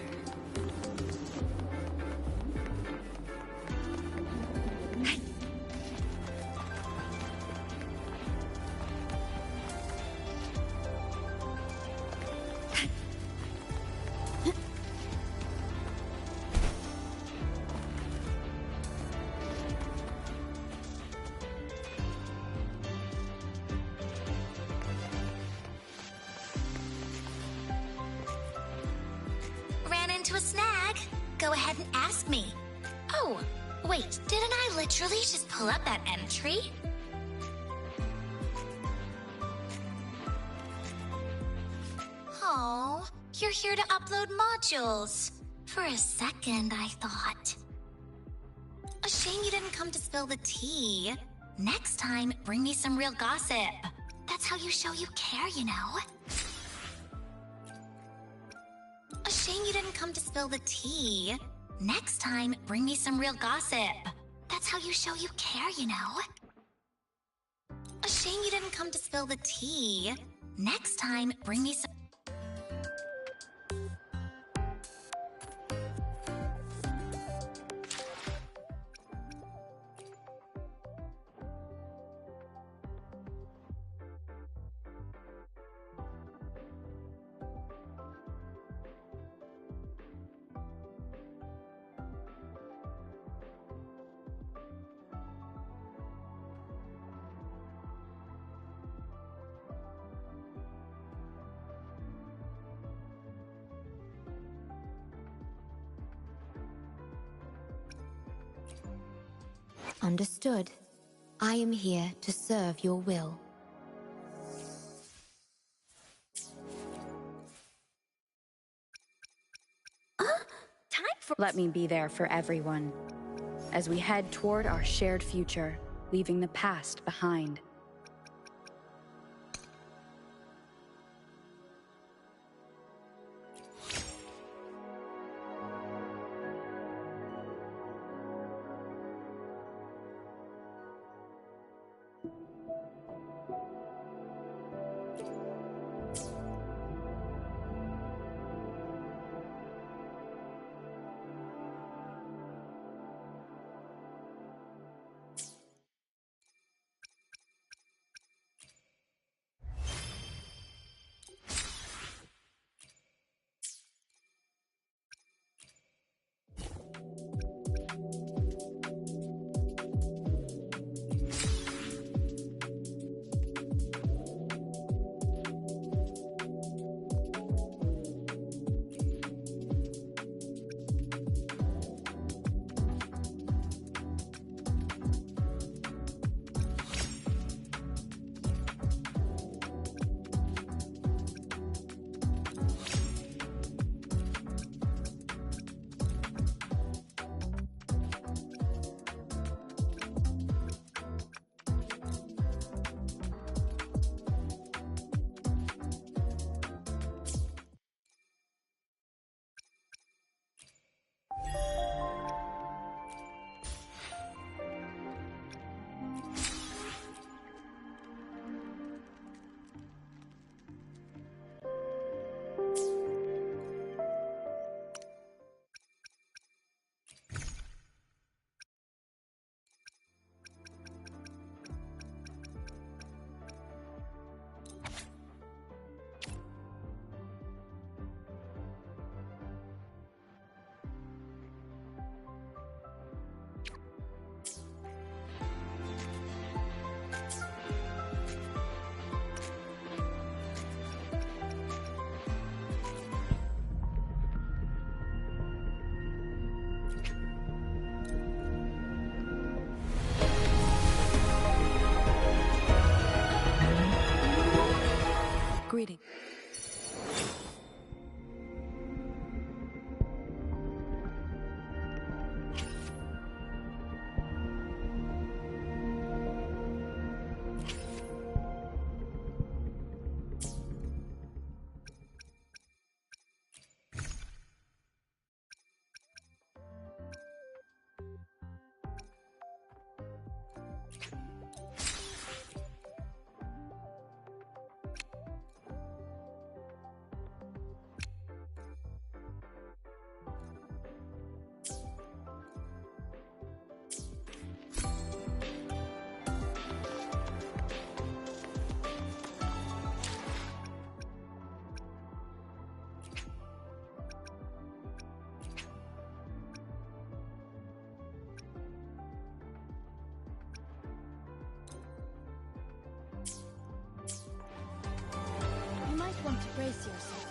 Ran into a snag. Go ahead and ask me. Oh, wait, didn't I literally just pull up that entry? Oh, You're here to upload modules. For a second, I thought. A shame you didn't come to spill the tea. Next time, bring me some real gossip. That's how you show you care, you know? A shame you didn't come to spill the tea. Next time, bring me some real gossip. That's how you show you care, you know? A shame you didn't come to spill the tea. Next time, bring me some... Understood. I am here to serve your will. Time for— Let me be there for everyone, as we head toward our shared future, leaving the past behind. Greeting. You might want to brace yourself.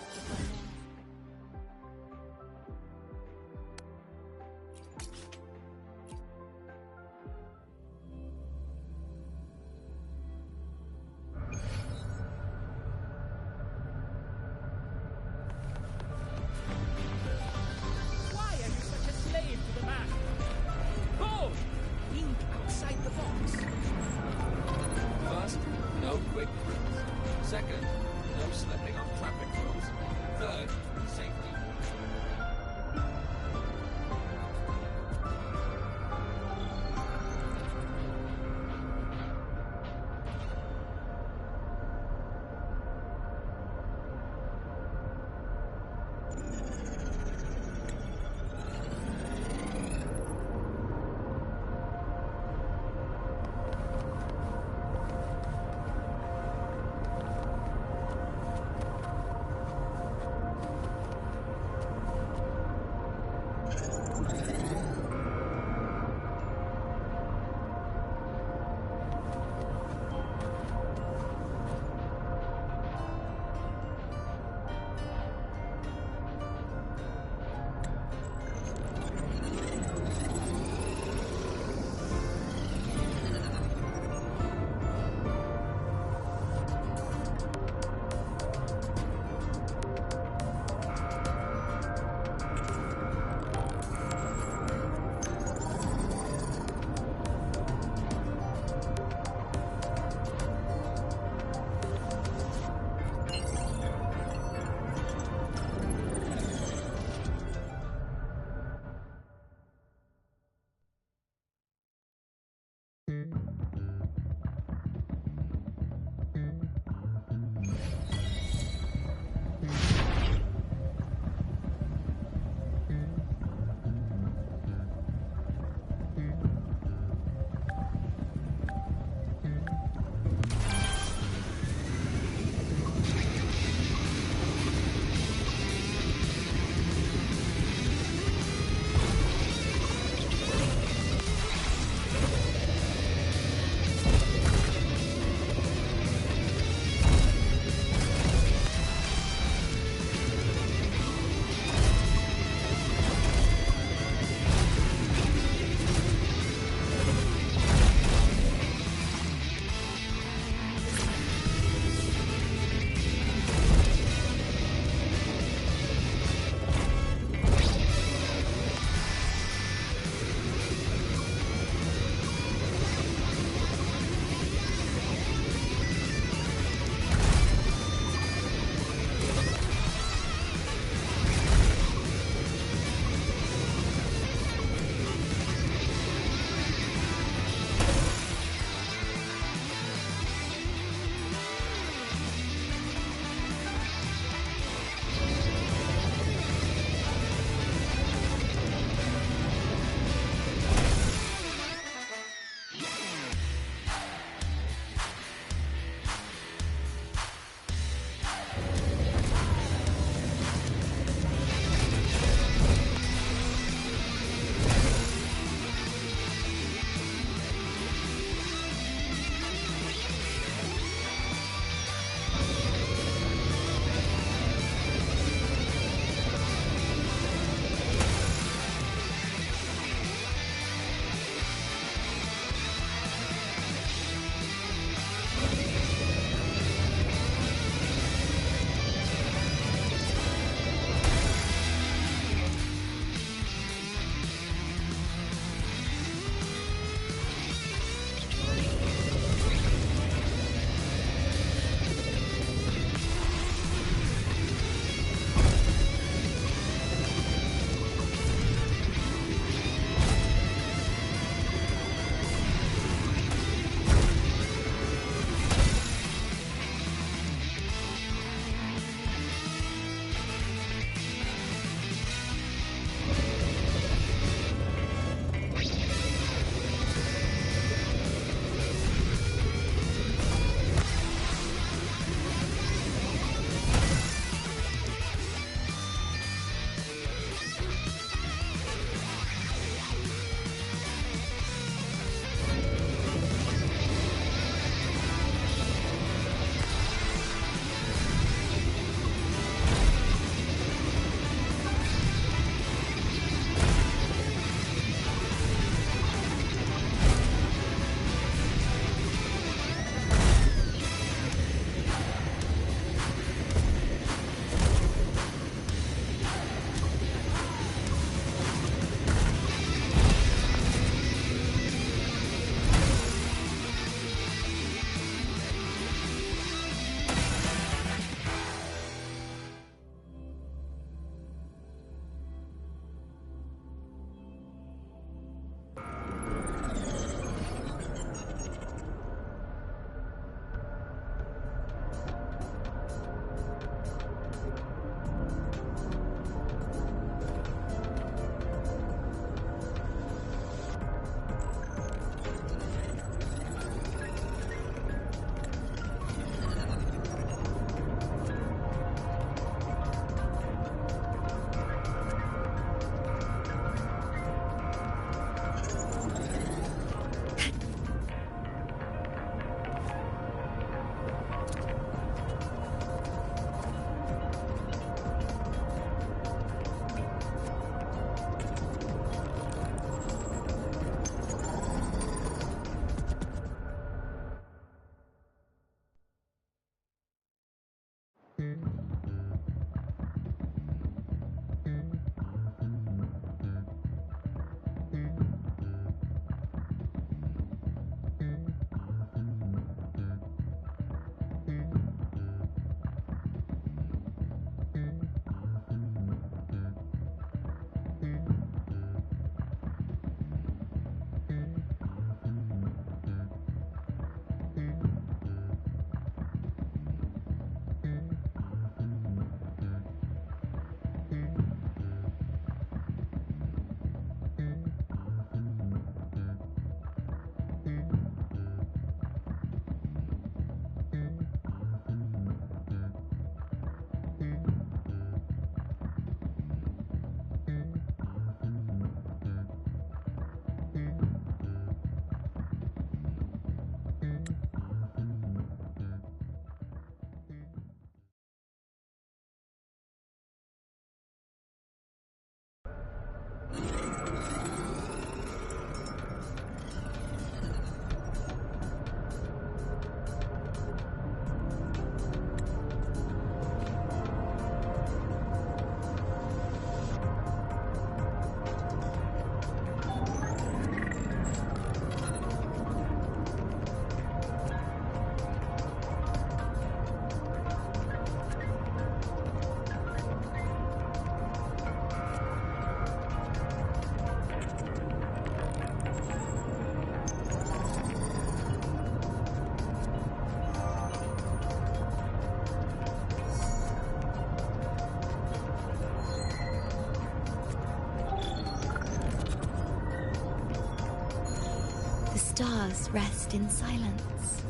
stars rest in silence,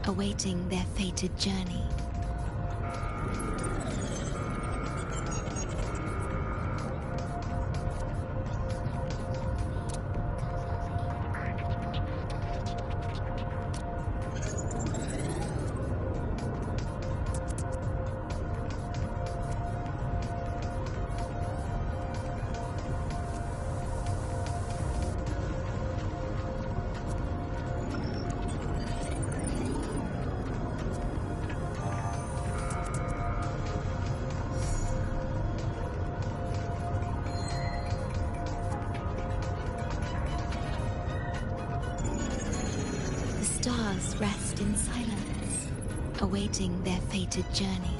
awaiting their fated journey. Stars rest in silence, awaiting their fated journey.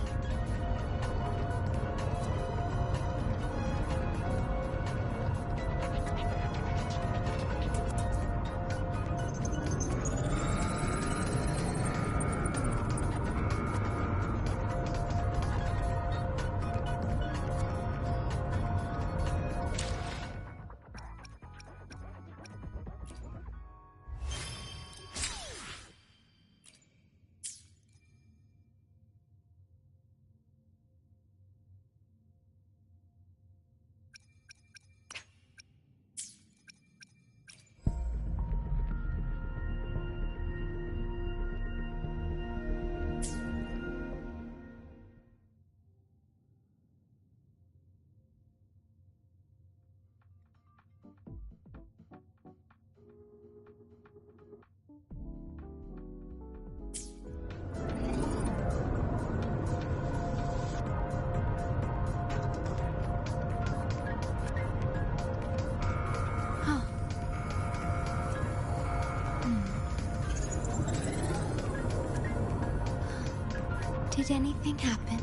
Did anything happen?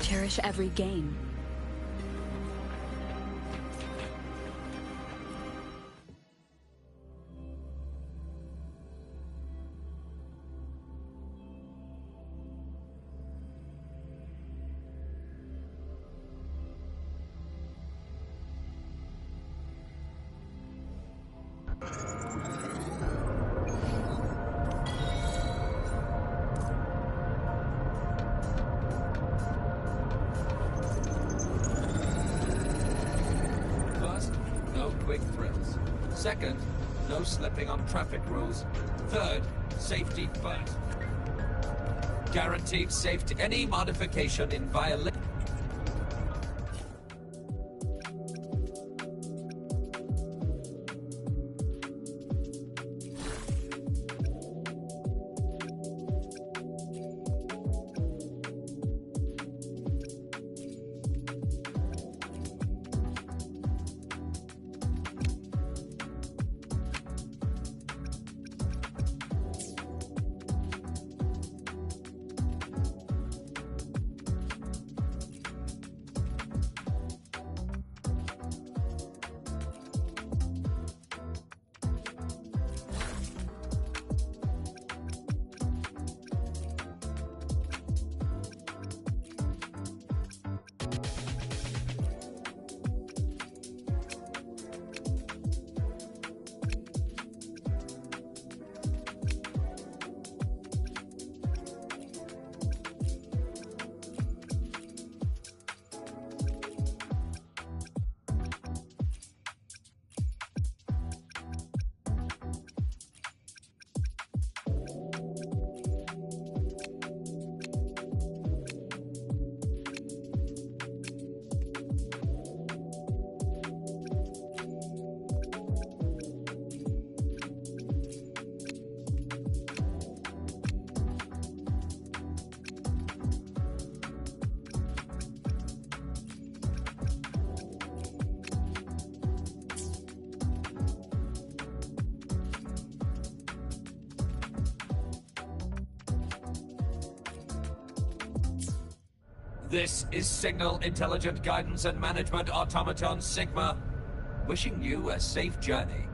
cherish every gain. Second, no slipping on traffic rules. Third, safety first. Guaranteed safety. Any modification in violation. This is Signal Intelligent Guidance and Management Automaton Sigma, wishing you a safe journey.